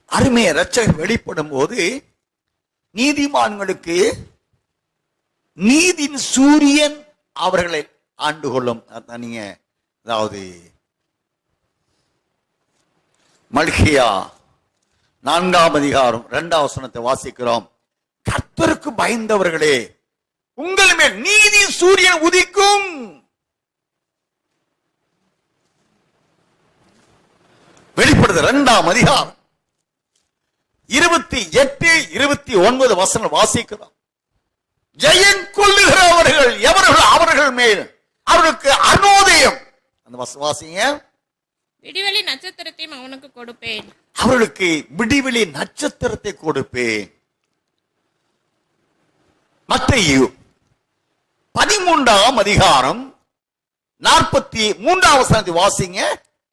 அருமை இரட்சகர் வெளிப்படும் போது நீதிமான்களுக்கு நீதியின் சூரியன் அவர்களை ஆண்டு கொள்ளும். நீங்க அதாவது மல்கியா 4ஆம் அதிகாரம் 2ஆம் வசனத்தை வாசிக்கிறோம். கர்த்தருக்கு பயந்தவர்களே, உங்கள் மேல் நீதி சூரியன் உதிக்கும். வெளிப்படுது 2ஆம் அதிகாரம் 28, 29 வசனம் வாசிக்கிறோம். ஜெயம் கொள்ளுகிறவர்கள் எவர்கள்? அவர்கள் மேல் அவர்களுக்கு அருணோதயம். அந்த வாசிங்க. விடிவெளி நட்சத்திரத்தையும் அவனுக்கு கொடுப்பேன். அவர்களுக்கு விடிவெளி நட்சத்திரத்தை கொடுப்பேன். மத்தேயு 13ஆம் அதிகாரம் 43ஆம் வசனத்தை வாசிங்க.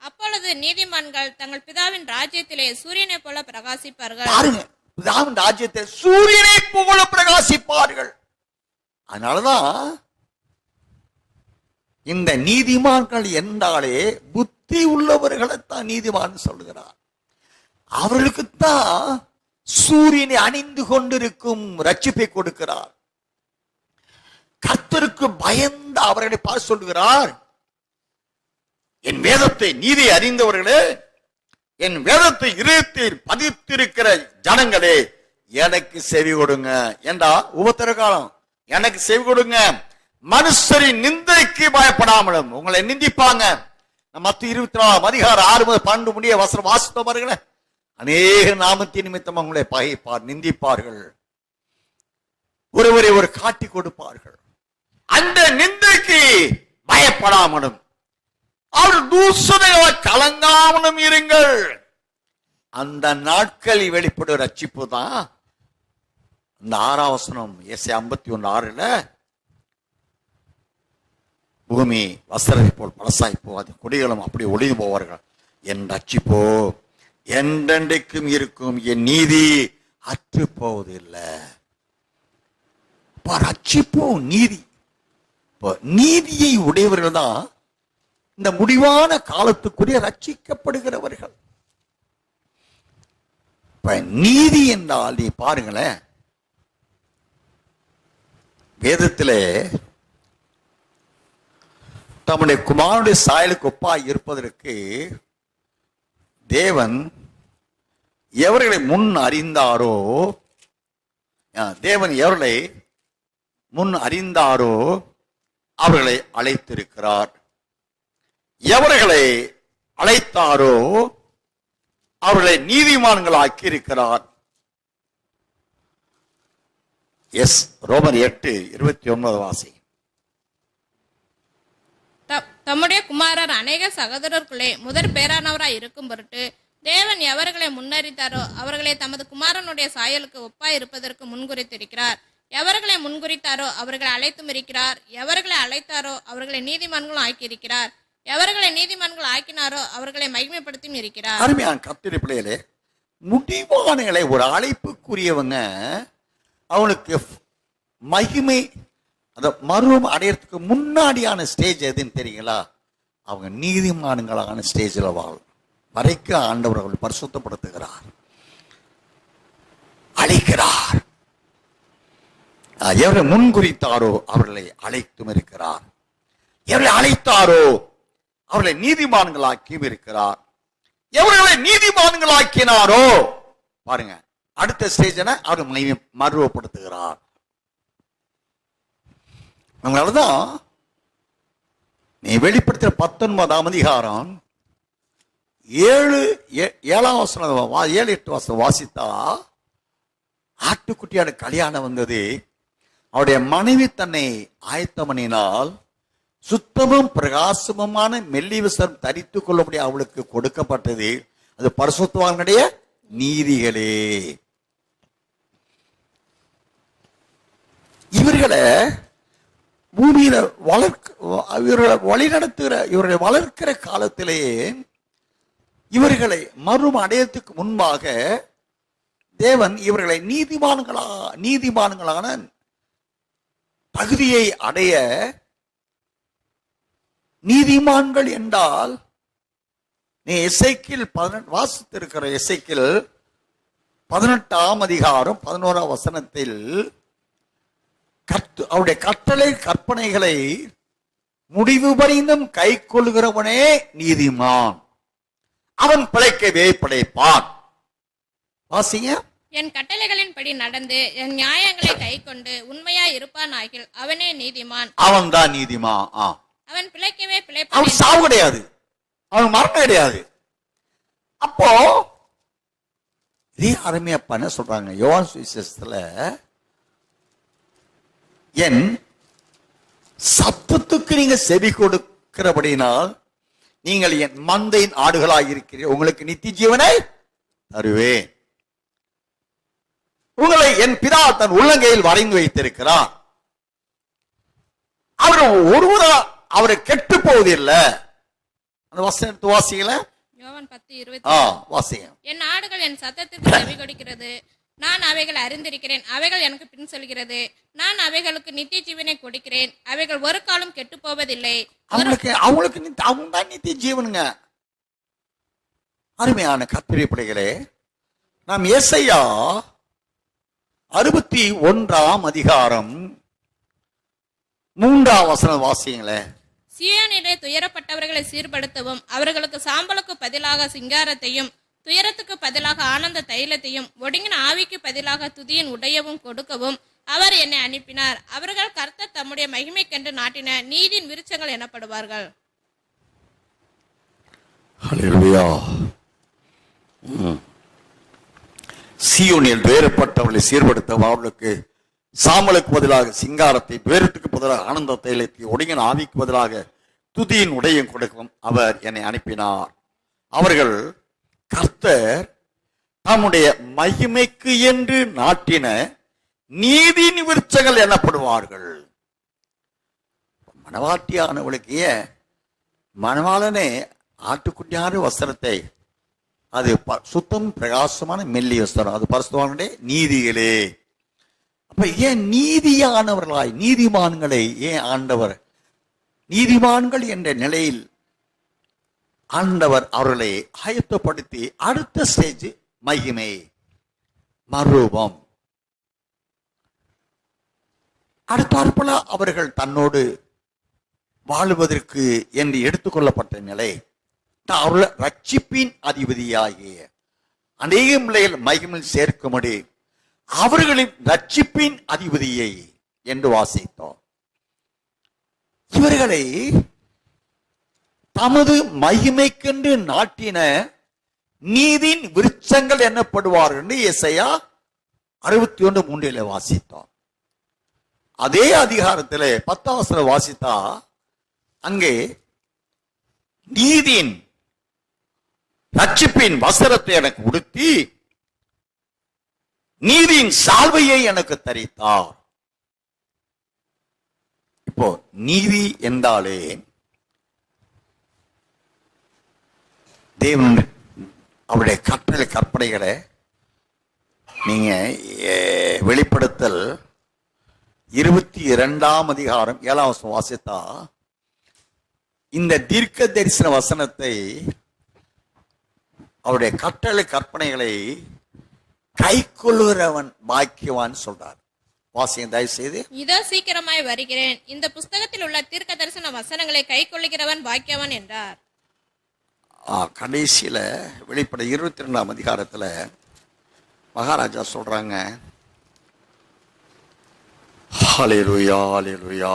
அப்பொழுது நீதிமான்கள் தங்கள் பிதாவின் ராஜ்யத்திலே சூரியனை போல பிரகாசிப்பார்கள். பாருங்க, பிதாவின் ராஜ்யத்தில் சூரியனை போல பிரகாசிப்பார்கள். அதனாலதான் இந்த நீதிமான்கள் என்றாலே புத்தி உள்ளவர்களைத்தான் நீதிமான் சொல்லுகிறார். அவர்களுக்குத்தான் சூரியனை அணிந்து கொண்டிருக்கும் ரட்சிப்பை கொடுக்கிறார். கர்த்தருக்கு பயந்த அவர்களை பார்த்து சொல்லுகிறார், என் வேதத்தை நீதி அறிந்தவர்களே, என் வேதத்தை இருதயத்தில் பதித்திருக்கிற ஜனங்களே, எனக்கு செவி கொடுங்க. ஏண்டா உபத்திர காலம், எனக்கு செவி கொடுங்க. மனுஷரின் நிந்தைக்கு பயப்படாமலும். உங்களை நிந்திப்பாங்க. மத்திய 24ஆம் அதிகாரம் 6 முதல் 12 முடிய வசனம் வாசித்தோம் பாருங்களேன். அநேக நாமத்தின் நிமித்தம் உங்களை பகைப்பார், நிந்திப்பார்கள், ஒருவரை ஒரு காட்டி கொடுப்பார்கள். அந்த நிந்தைக்கு பயப்படாமலும் அவர் தூசணைகளை கலங்காமலும் இருங்கள். அந்த நாட்களில் வெளிப்படும் ரட்சிப்பு தான் இந்த 6ஆம் வசனம் ஏசாயா 51:6 பூமி வஸ்திரத்தை போல் பழசாய் போவாது, கொடிகளும் அப்படி ஒளிந்து போவார்கள். என் ரட்சிப்போ என்றென்றைக்கும் இருக்கும், என் நீதி அற்று போவதில்லை. ரட்சிப்போம் நீதி. நீதியை உடையவர்கள் தான் இந்த முடிவான காலத்துக்குரிய ரட்சிக்கப்படுகிறவர்கள். நீதி என்றால் நீ பாருங்களேன், வேதத்திலே தம்முடைய குமாரனுடைய சாயலுக்கு ஒப்பாய் இருப்பதற்கு தேவன் எவர்களை முன் அறிந்தாரோ, தேவன் எவர்களை முன் அறிந்தாரோ அவர்களை அழைத்திருக்கிறார். எவர்களை அழைத்தாரோ அவர்களை நீதிமான்கள் ஆக்கியிருக்கிறார். ரோமர் 8:29 வாசி. தம்முடைய குமாரர் அநேக சகோதரர்களே முதற் பேரானவராய் இருக்கும் பொருட்டு தேவன் எவர்களை முன்னறிந்தாரோ அவர்களை தமது குமாரனுடைய சாயலுக்கு ஒப்பாய் இருப்பதற்கு முன்குறித்திருக்கிறார். எவர்களை முன்குறித்தாரோ அவர்களை அழைத்தும் இருக்கிறார். எவர்களை அழைத்தாரோ அவர்களை நீதிமான்களும் ஆக்கியிருக்கிறார். எவர்களை நீதிமான்கள் ஆக்கினாரோ அவர்களை மகிமைப்படுத்தியும் இருக்கிறார். அருமையான கர்த்தருடைய பிள்ளைகளே, முடிவான நிலை, ஒரு அழைப்புக்குரியவங்க அவனுக்கு மகிமை அந்த மருவம் அடையறதுக்கு முன்னாடியான ஸ்டேஜ் எதுன்னு தெரியுங்களா? அவங்க நீதிமான்களான ஸ்டேஜில் வாழும் வரைக்கும் ஆண்டவர் அவர்களை பரிசுத்தப்படுத்துகிறார், அழைக்கிறார். எவரை முன்குறித்தாரோ அவர்களை அழைத்தும் இருக்கிறார், எவரை அழைத்தாரோ அவர்களை நீதிமான்களாக்கியும் இருக்கிறார். எவர்களை நீதிமான்களாக்கினாரோ பாருங்க, அடுத்த ஸ்டேஜ் அவர் மறுவப்படுத்துகிறார். அதனாலதான் நீ வெளிப்படுத்துற 19ஆம் அதிகாரம் 7-8 வசனம் வாசித்தா, ஆட்டுக்குட்டியோட கல்யாணம் வந்தது. அவருடைய மனைவி தன்னை ஆயத்தம் பண்ணினால் சுத்தமும் பிரகாசமுமான மெல்லி வஸ்திரம் தரித்துக் கொள்ளக்கூடிய அவளுக்கு கொடுக்கப்பட்டது. அது பரிசுத்தவான்களுடைய நீதிகளே. இவர்களை பூமியில இவர்களை வழிநடத்துகிற, இவர்களை வளர்க்கிற காலத்திலேயே இவர்களை மறும் அடையத்துக்கு முன்பாக தேவன் இவர்களை நீதிமான்களான தகுதியை அடைய, நீதிமான்கள் என்றால் நீ எசேக்கியேல் வாசித்திருக்கிற எசேக்கியேல் 18ஆம் அதிகாரம் 11ஆம் வசனத்தில் அவருடைய கட்டளை கற்பனைகளை முடிவு பரிந்தும் கை கொள்கிறவனே நீதிமான், அவன் பிழைக்கவே பிழைப்பான். வாசிங்க. என் கட்டளைகளின்படி நடந்து என் நியாயங்களை கை கொண்டு உண்மையா இருப்பான் ஆகில் அவனே நீதிமான். அவன் தான் நீதிமான். அவன் பிழைக்கவே பிழைப்பான். அவன் சாவு கிடையாது, அவன் மரணம் கிடையாது. அப்போ இதே அருமையப்பா என்ன சொல்றாங்க யோவான் சுவிசேஷத்துல, என் சத்தத்துக்கு நீங்க செவி கொடுக்கிறபடினால் நீங்கள் என் மந்தையின் ஆடுகளாக இருக்கிறீர்கள், உங்களுக்கு நித்திய ஜீவனை தருவேன். உங்களை என் பிதா தன் உள்ளங்கையில் வரைந்து வைத்திருக்கிறார். அவர் ஒருவரா அவரை கெட்டு போவதில்லை. அந்த வசனத்து வாசிக்கல, யோவான் 10:20 வாசிங்க. என் ஆடுகள் என் சத்தத்திற்கு செவி கொடுக்கிறது, நான் அவைகள் அறிந்திருக்கிறேன், அவைகள் எனக்கு பின் சொல்கிறது, நான் அவைகளுக்கு நித்திய ஜீவனை கொடுக்கிறேன், அவைகள் ஒரு காலம் கெட்டு போவதில்லை. அவங்களுக்கு அவங்க தான் நித்திய ஜீவனுங்க. அருமையான கர்த்தருடைய பிள்ளைகளே, நாம் ஏசாயா 61ஆம் அதிகாரம் 3ஆம் வசனம் வாசிங்களே. சீயோனிலே துயரப்பட்டவர்களை சீர்படுத்தவும், அவர்களுக்கு சாம்பலுக்கு பதிலாக சிங்காரத்தையும், துயரத்துக்கு பதிலாக ஆனந்த தைலத்தையும், ஒடுங்கின ஆவிக்கு பதிலாக துதியின் உடையவும் கொடுக்கவும் அவர் என்னை அனுப்பினார். அவர்கள் கர்த்தர் தம்முடைய மகிமைக்கென்று நாட்டின நீதியின் விருட்சங்கள் எனப்படுவார்கள். ஹல்லேலூயா. சீயோனில் துயரப்பட்டவர்களை சீர்படுத்தவும், அவர்களுக்கு சாம்பலுக்கு பதிலாக சிங்காரத்தை, துயரத்துக்கு பதிலாக ஆனந்த தைலத்தை, ஒடுங்கின ஆவிக்கு பதிலாக துதியின் உடையும் கொடுக்கவும் அவர் என்னை அனுப்பினார். அவர்கள் கர்த்தர் தம்முடைய மகிமைக்கு என்று நாட்டின நீதி விருட்சங்கள் எனப்படுவார்கள். மணவாட்டியானவளுக்கு மணவாளனே ஆட்டுக்குட்டியான வஸ்திரத்தை, அது சுத்தம் பிரகாசமான மெல்லி வஸ்திரம், அது பரிசுத்தவான்களுடைய நீதிகளே. அப்ப ஏன் நீதியானவர்களாய் நீதிமான்களை ஏன் ஆண்டவர் நீதிமான்கள் என்ற நிலையில் ஆண்டவர் அவர்களை ஆயத்தப்படுத்தி அடுத்த ஸ்டேஜ் மகிமை மறுரூபம், அடுத்தாற்போல அவர்கள் தன்னோடு வாழுவதற்கு என்று எடுத்துக்கொள்ளப்பட்ட நிலை, அவர்கள் ரட்சிப்பின் அதிபதியாகிய அநேக பிள்ளைகள் மகிமையில் சேர்க்கும்படி அவர்களின் ரட்சிப்பின் அதிபதியை என்று வாசித்தோம். இவர்களை தமது மகிமைக்கென்று நாட்டின நீதியின் விருட்சங்கள் எனப்படுவார்கள் என்று ஏசாயா 61:3 வாசித்தோம். அதே அதிகாரத்தில் 10ஆம் வசனம் வாசித்தா அங்கே நீதியின் ரட்சிப்பின் வஸ்திரத்தை எனக்கு உடுத்தி நீதியின் சால்வையை எனக்கு தரித்தார். இப்போ நீதி என்றாலே தேவன் அவருடைய கட்டளை கற்பனைகளை நீங்க வெளிப்படுத்தல் 22ஆம் அதிகாரம் 7ஆம் வசனம் வாசித்தா இந்த தீர்க்க தரிசன வசனத்தை அவருடைய கட்டளை கற்பனைகளை கை கொள்ளுகிறவன் பாக்கியவான் சொல்றார். வாசியம் தயவு செய்து. இதோ சீக்கிரமாய் வருகிறேன், இந்த புஸ்தகத்தில் உள்ள தீர்க்க தரிசன வசனங்களை கை கொள்ளுகிறவன் பாக்கியவான் என்றார். கடைசியில வெளிப்பட 22ஆம் அதிகாரத்துல மகாராஜா சொல்றாங்க, ஹல்லேலூயா ஹல்லேலூயா.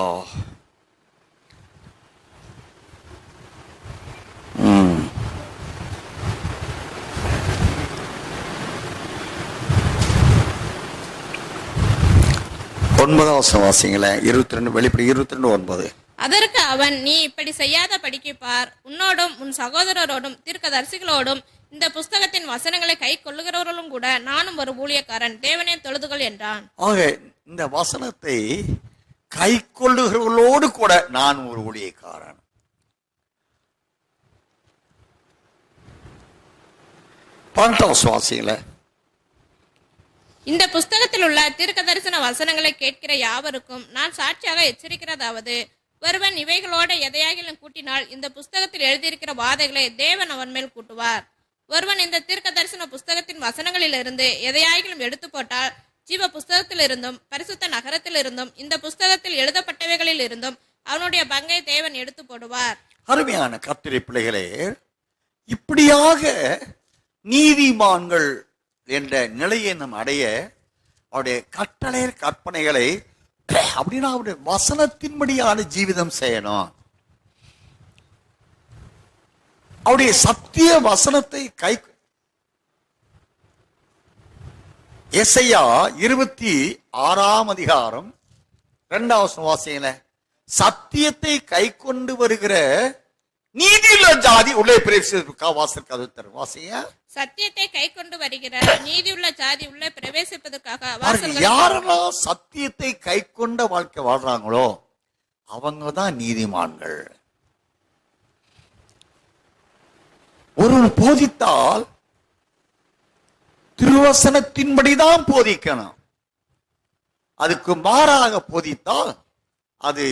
ஒன்பதாம் வாசிங்களேன், 22 வெளிப்பட 22:9. அதற்கு அவன், நீ இப்படி செய்யாத படிக்கு பார், உன்னோடும் உன் சகோதரரோடும் தீர்க்கதரிசிகளோடும் இந்த புஸ்தகத்தின் வசனங்களை கை கொள்ளுகிறவர்களும் கூட நானும் ஒரு ஊழியக்காரன், தேவனே தொழுதுகள் என்றான். ஆக இந்த வசனத்தை கை கொள்ளுகிறவர்களோடு கூட நான் ஒரு ஊழியக்காரன். வாசிங்கள, இந்த புஸ்தகத்தில் உள்ள தீர்க்க தரிசன வசனங்களை கேட்கிற யாவருக்கும் நான் சாட்சியாக எச்சரிக்கிறதாவது, ஒருவன் இவைகளோட எதையாகிலும் கூட்டினால் இந்த புஸ்தகத்தில் எழுதியிருக்கிற வாதைகளை தேவன் அவன் மேல் கூட்டுவார். ஒருவன் இந்த தீர்க்க தரிசன புஸ்தகத்தின் வசனங்களிலிருந்து எதையாகிலும் எடுத்து போட்டால் ஜீவ புஸ்தகத்தில் இருந்தும் பரிசுத்த நகரத்தில் இருந்தும் இந்த புஸ்தகத்தில் எழுதப்பட்டவைகளில் இருந்தும் அவனுடைய பங்கை தேவன் எடுத்து போடுவார். அருமையான கர்த்தருடைய பிள்ளைகளே, இப்படியாக நீதிமான்கள் என்ற நிலையை நம் அடைய அவருடைய கட்டளை கற்பனைகளை அப்படின்னா அவருடைய வசனத்தின்படியான ஜீவிதம் செய்யணும். அவருடைய சத்திய வசனத்தை கை எசையா 26ஆம் அதிகாரம் 2ஆம் வாசிங்கள, சத்தியத்தை கை கொண்டு வருகிற நீதியுள்ள ஜாதி உள்ளே பிரவேசிப்பதற்காக வாசிங்க. சத்தியத்தை கை கொண்டு வருகிற நீதியுள்ள ஜாதி உள்ளே பிரவேசிப்பதற்காக யாரெல்லாம் சத்தியத்தை கை கொண்ட வாழ்க்கை வாழ்றாங்களோ அவங்கதான் நீதிமான்கள். ஒருவன் போதித்தால் திருவசனத்தின்படிதான் போதிக்கணும். அதுக்கு மாறாக போதித்தால் அது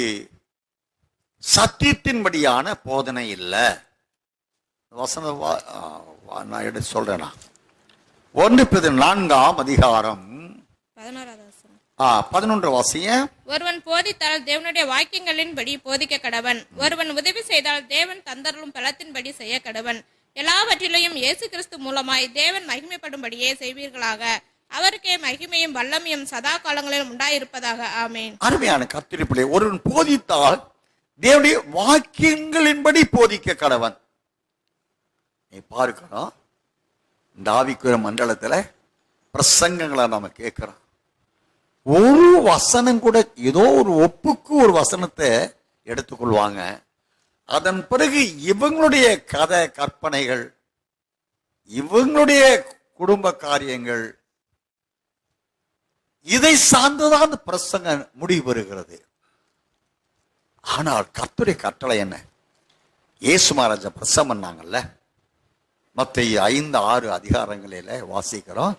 சத்தியத்தின்படியான போதனை இல்லை. வசன நான் எடுத்து சொல்றேனா, 1 பேதுரு 4ஆம் அதிகாரம் 11 வாசிங்க. ஒருவன் போதித்தால் தேவனுடைய வாக்கியங்களின்படி போதிக்க கடவன், ஒருவன் உதவி செய்தால் தேவன் தந்தருளும் பலத்தின்படி செய்ய கடவன். எல்லாவற்றிலையும் இயேசு கிறிஸ்து மூலமாய் தேவன் மகிமைப்படும்படியே செய்வீர்களாக. அவருக்கே மகிமையும் வல்லமையும் சதா காலங்களிலும் உண்டாயிருப்பதாக. ஆமேன். அருமையான கர்த்தருடைய பிள்ளை, ஒருவன் போதித்தால் தேவனுடைய வாக்கியங்களின்படி போதிக்க கடவன். நீ பார்க்கணும், இந்த ஆவிக்குரிய மண்டலத்துல பிரசங்கங்களை நாம கேட்கிறோம். ஒரு வசனம் கூட ஏதோ ஒரு ஒப்புக்கு ஒரு வசனத்தை எடுத்துக்கொள்வாங்க. அதன் பிறகு இவங்களுடைய கதை கற்பனைகள், இவங்களுடைய குடும்ப காரியங்கள், இதை சார்ந்துதான் அந்த பிரசங்க முடிவு பெறுகிறது. ஆனால் கர்த்தருடைய கட்டளை என்ன? இயேசு மகாராஜா பிரசங்கம் பண்ணாங்கல்ல, மத்தேயு 5-6 அதிகாரங்களில வாசிக்கிறோம்.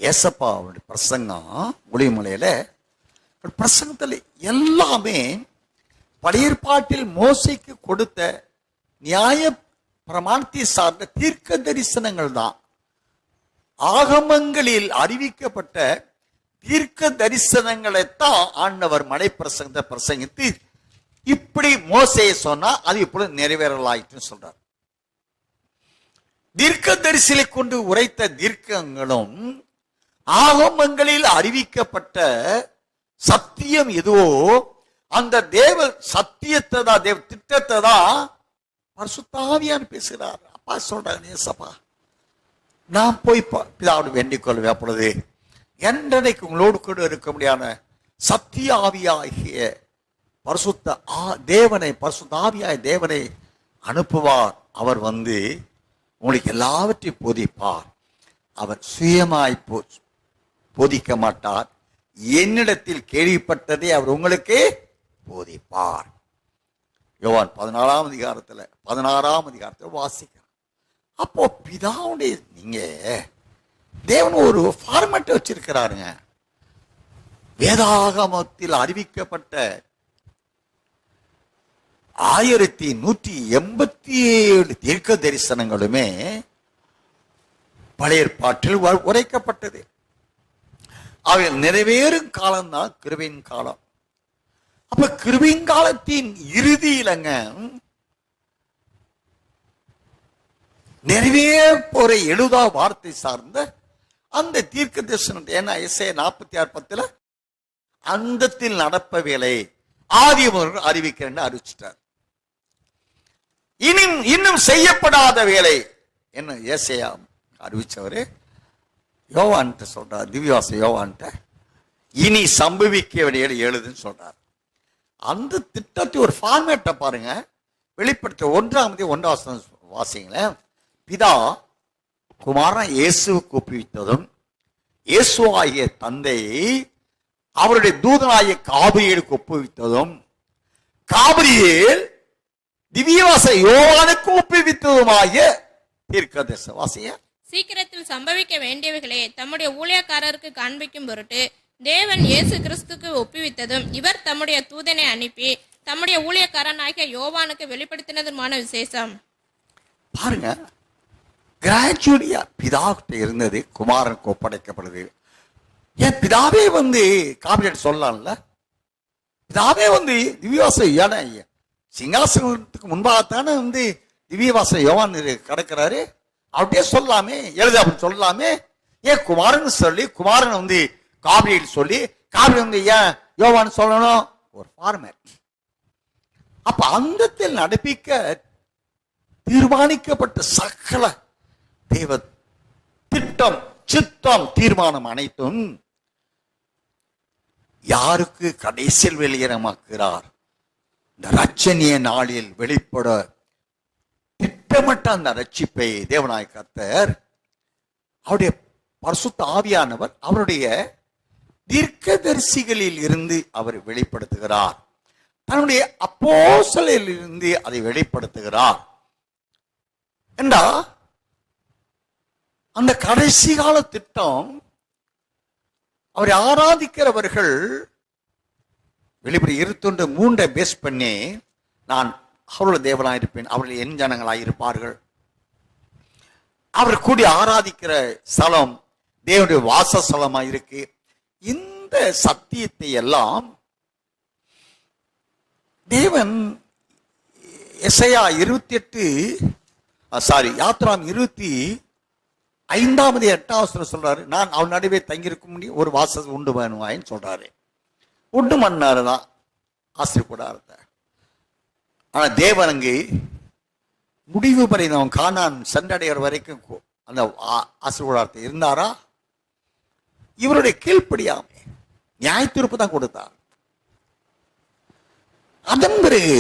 ஏசப்பா அவருடைய பிரசங்கம் ஒளிமலையில பிரசங்கத்தில் எல்லாமே பழைய ஏற்பாட்டில் மோசேக்கு கொடுத்த நியாய பிரமாணத்தை சார்ந்த தீர்க்க தரிசனங்கள் தான். ஆகமங்களில் அறிவிக்கப்பட்ட தீர்க்க தரிசனங்களைத்தான் ஆண்டவர் மலை பிரசங்கத்தை பிரசங்கித்து இப்படி மோசேயை சொன்னா அது இப்பொழுது நிறைவேறலாயிட்டுன்னு சொல்றார். தீர்க்க தரிசனை கொண்டு உரைத்த தீர்க்கங்களும் ஆகமங்களில் அறிவிக்கப்பட்ட சத்தியம் எதுவோ அந்த தேவ சத்தியத்தை தான், தேவ திட்டத்தை தான் பரிசுத்த ஆவியானவர் பேசுகிறார். அப்பா சொல்றாங்க, நேசப்பா நான் போய் பிதாவோடு வேண்டிக் கொள்வேன், அப்பொழுது என்றைக்கு உங்களோடு கூட இருக்க முடியாத சத்திய ஆவியாகிய பரிசுத்த தேவனை, பரிசுத்த ஆவியாய தேவனை அனுப்புவார். அவர் வந்து உங்களுக்கு எல்லாவற்றையும் போதிப்பார். அவர் சுயமாய் போதிக்க மாட்டார். என்னிடத்தில் கேள்விப்பட்டதை அவர் உங்களுக்கு போதிப்பார். யோவான் 16ஆம் அதிகாரத்தில் வாசிக்கிறார். அப்போ பிதாவுடைய நீங்க தேவன் ஒரு ஃபார்மேட் வச்சிருக்கிறாருங்க. வேதாகமத்தில் அறிவிக்கப்பட்ட 1187 தீர்க்க தரிசனங்களுமே பழைய ஏற்பாட்டில் உரைக்கப்பட்டது. அவை நிறைவேறும் காலம்தான் கிருபையின் காலம். அப்ப கிருபையின் காலத்தின் இறுதியிலங்க நிறைவேற போற எழுதா வார்த்தை சார்ந்த அந்த தீர்க்க தரிசனம். ஏன்னா எஸ்ஐயா 46:10 அந்தத்தில் நடப்ப வேலை ஆதி முதல் அறிவிக்கிறேன்னு அறிவிச்சிட்டார். இன்னும் செய்யப்படாத வேலை என்ன எஸ்ஐயா அறிவிச்சவரு யோவான்ட்ட சொல்றார். திவ்யவாச யோவான்ட்ட இனி சம்பவிக்க வேண்டிய எழுதுன்னு சொல்றார். அந்த திட்டத்தை ஒரு ஃபார்மேட்டை பாருங்க. வெளிப்படுத்த 1:1 வாசிங்களேன். பிதா குமாரன் இயேசுவுக்கு ஒப்புவித்ததும் இயேசுவாகிய தந்தையை அவருடைய தூதனாகிய காபிரியலுக்கு ஒப்புவித்ததும் காபிரியேல் திவ்யவாச யோவானுக்கு ஒப்புவித்ததுமாகிய தீர்க்கதரிசன வாசிய சீக்கிரத்தில் சம்பவிக்க வேண்டியவைகளை தம்முடைய ஊழியக்காரருக்கு காண்பிக்கும் பொருட்டு தேவன் இயேசு கிறிஸ்துக்கு ஒப்புவித்ததும் இவர் தம்முடைய தூதனை அனுப்பி தம்முடைய ஊழியக்காரனாகிய யோவானுக்கு வெளிப்படுத்தினதுமான விசேஷம். பாருங்க, கிராஜுவலியா பிதாகிட்ட இருந்தது குமாரனுக்கு ஒப்படைக்கப்படுது. ஏன் பிதாவே காபிரியட் சொல்லலாம்ல? பிதாவே திவ்யவாச சிங்காசனத்துக்கு முன்பாகத்தானே திவ்யவாச யோவான் கிடக்கிறாரு. அப்படியே சொல்லாமே, எழுத அப்படின்னு சொல்லாமே. ஏன் குமாரன் சொல்லி குமாரன் காபிரியல் சொல்லி காபிரியல் ஏன் யோவான் சொல்லணும்? ஒரு ஃபார்மேட். அப்ப அந்தத்தில் நடப்பிக்க தீர்மானிக்கப்பட்ட சகல தேவ திட்டம், சித்தம், தீர்மானம் அனைத்தும் யாருக்கு கடைசியில் வெளியேறமாக்குகிறார்? இந்த ரட்சணிய நாளில் வெளிப்பட திட்டமிட்ட அந்த ரட்சிப்பை தேவனாய கர்த்தர் அவருடைய பரிசுத்த ஆவியானவர் அவருடைய தீர்க்கதரிசிகளில் இருந்து அவர் வெளிப்படுத்துகிறார். தன்னுடைய அப்போஸ்தலரில் இருந்து அதை வெளிப்படுத்துகிறார். என்றா அந்த கடைசி கால திட்டம் அவரை ஆராதிக்கிறவர்கள் வெளிப்படை 21:3 பேஸ் பண்ணி நான் அவருடைய தேவனாயிருப்பேன், அவர்கள் என் ஜனங்களாயிருப்பார்கள். அவர் கூடி ஆராதிக்கிற ஸ்தலம் தேவனுடைய வாசஸ்தலமாயிருக்கு. இந்த சத்தியத்தை எல்லாம் தேவன் எசையா 25:8 சொல்றாரு. நான் அவன் நடுவே தங்கியிருக்க முடியும் ஒரு வாசல் உண்டு பண்ணுவாயின்னு சொல்றாரு. உண்டு மன்னாருதான் ஆசிரியப்படாத. ஆனா தேவன் அங்கு முடிவு வரை அவன் காணான் சென்றடைகிற வரைக்கும் அந்த ஆசீர்வாதத்தை இருந்தாரா? இவருடைய கீழ்ப்படியாமை நியாய தீர்ப்பு தான் கொடுத்தார். அதன் பிறகு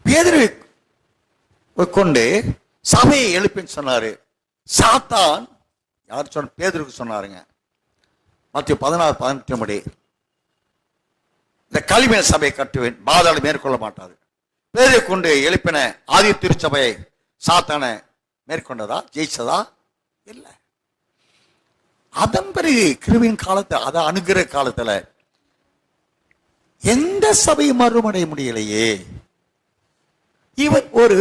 பேதுருவை கொண்டு சபையை எழுப்பின்னு சொன்னாரு. சாத்தான் யார் சொன்ன? பேதுருக்கு சொன்னாருங்க. மத்திய 16:18 இந்த களிமண சபையை கட்டுவேன், பாதாளம் மேற்கொள்ள மாட்டாது. பேரை கொண்டு எழுப்பின ஆதி திருச்சபையை சாத்தான மேற்கொண்டதா? ஜெயிச்சதா? இல்லை. அதன் பிறகு கிருபையின் காலத்தை அதை அணுகிற காலத்துல எந்த சபை மறுமடைய முடியலையே. இவன் ஒரு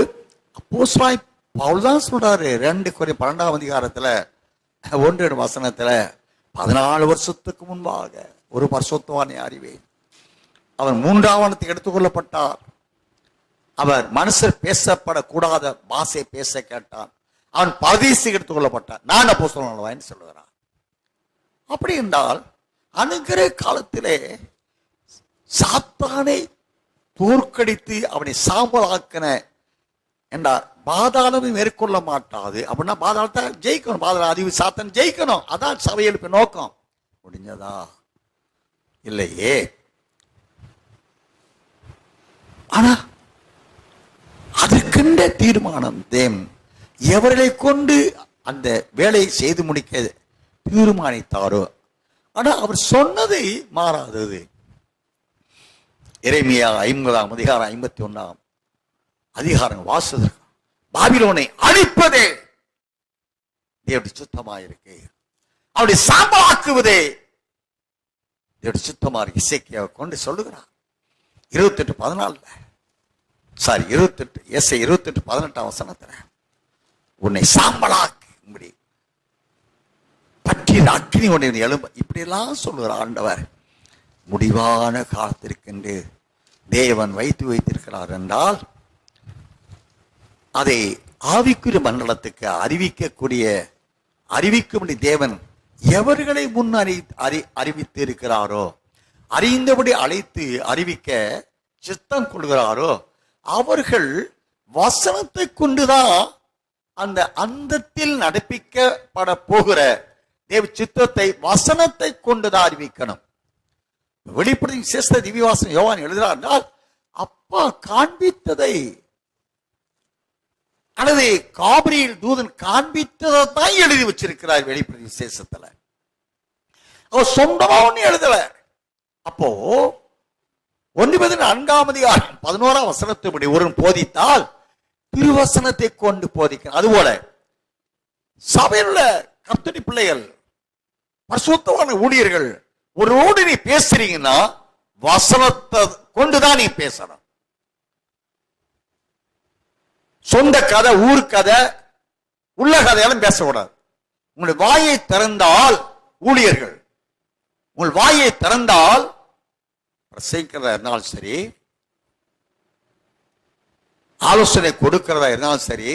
அப்போஸ்தலனாய் பவுல் தான் சொல்றாரு 2 கொரிந்தியர் 12:1 14 வருஷத்துக்கு முன்பாக ஒரு பரிசுத்தவானை அறிவேன். அவன் 3ஆம் எடுத்துக்கொள்ளப்பட்டார். அவர் மனுஷர் பேசப்படக்கூடாத பாஷை பேச கேட்டான். அவன் பரதேசி எடுத்துக்கொள்ளப்பட்டான். நான் அப்போஸ்தலன் சொல்லுகிறான். அப்படி என்றால் அணுகிற காலத்திலே சாத்தானை தோற்கடித்து அவனை சாம்பலாக்கின என்றார். பாதாளமே மேற்கொள்ள மாட்டாது. அப்படின்னா பாதாளத்தை ஜெயிக்கணும். பாதாள அறிவு சாத்தன் ஜெயிக்கணும். அதான் சபையெழுப்பு நோக்கம். முடிஞ்சதா? இல்லையே. ஆனா அதற்கென்ற தீர்மானம் தேவன் எவர்களை கொண்டு அந்த வேலையை செய்து முடிக்க தீர்மானித்தாரோ. ஆனா அவர் சொன்னதை மாறாதது. எரேமியா 50:51 அதிகாரம் வாசுதற்கு பாபிலோனை அழிப்பதே தேவனுடைய சித்தமாயிருக்கு. அவருடைய சாம்பலாக்குவதே தேவனுடைய சித்தமா இருக்கு. இசைக்கியாவை கொண்டு சொல்லுகிறார் 28:14 28:18 உன்னை சாம்பலாக்கு பற்றிய அக்னி உன்னை எழும்ப, இப்படி எல்லாம் சொல்லுகிறார் ஆண்டவர். முடிவான காலத்திற்கென்று தேவன் வைத்திருக்கிறார் என்றால் அதை ஆவிக்குரிய மண்டலத்துக்கு அறிவிக்கும்படி தேவன் எவர்களை முன் அறிவித்து இருக்கிறாரோ, அறிந்தபடி அழைத்து அறிவிக்க சித்தம் கொள்கிறாரோ அவர்கள் வசனத்தை கொண்டுதான் அந்த அந்தத்தில் நடப்பிக்கப்பட போகிற தேவ சித்தத்தை வசனத்தை கொண்டுதான் அறிவிக்கணும். வெளிப்படுத்தி சிஸ்த திவ்யவாசன் யோவான் எழுதுகிறார் என்றால் அப்பா காண்பித்ததை அல்லது காபிரியல் தூதன் காண்பித்ததை தான் எழுதி வச்சிருக்கிறார் வெளிப்படுத்தி விசேஷத்துல. அவர் சொந்தமா ஒண்ணு எழுதல. அப்போ 9:4 ஒரு போதித்தால் திருவசனத்தை கொண்டு போதிக்க. அதுபோல சபையில் உள்ள கர்த்தருடைய பிள்ளைகள் பரிசுத்தமான ஊழியர்கள் ஒருவோடு நீ பேசுறீங்கன்னா வசனத்தை கொண்டுதான் நீ பேசணும். சொந்த கதை, ஊர் கதை, உள்ள கதையெல்லாம் பேசக்கூடாது. உங்களுடைய வாயை திறந்தால் ஊழியர்கள் உங்கள் வாயை திறந்தால் பிரசங்கிக்கிறதா இருந்தாலும் சரி, ஆலோசனை கொடுக்கிறதா இருந்தாலும் சரி,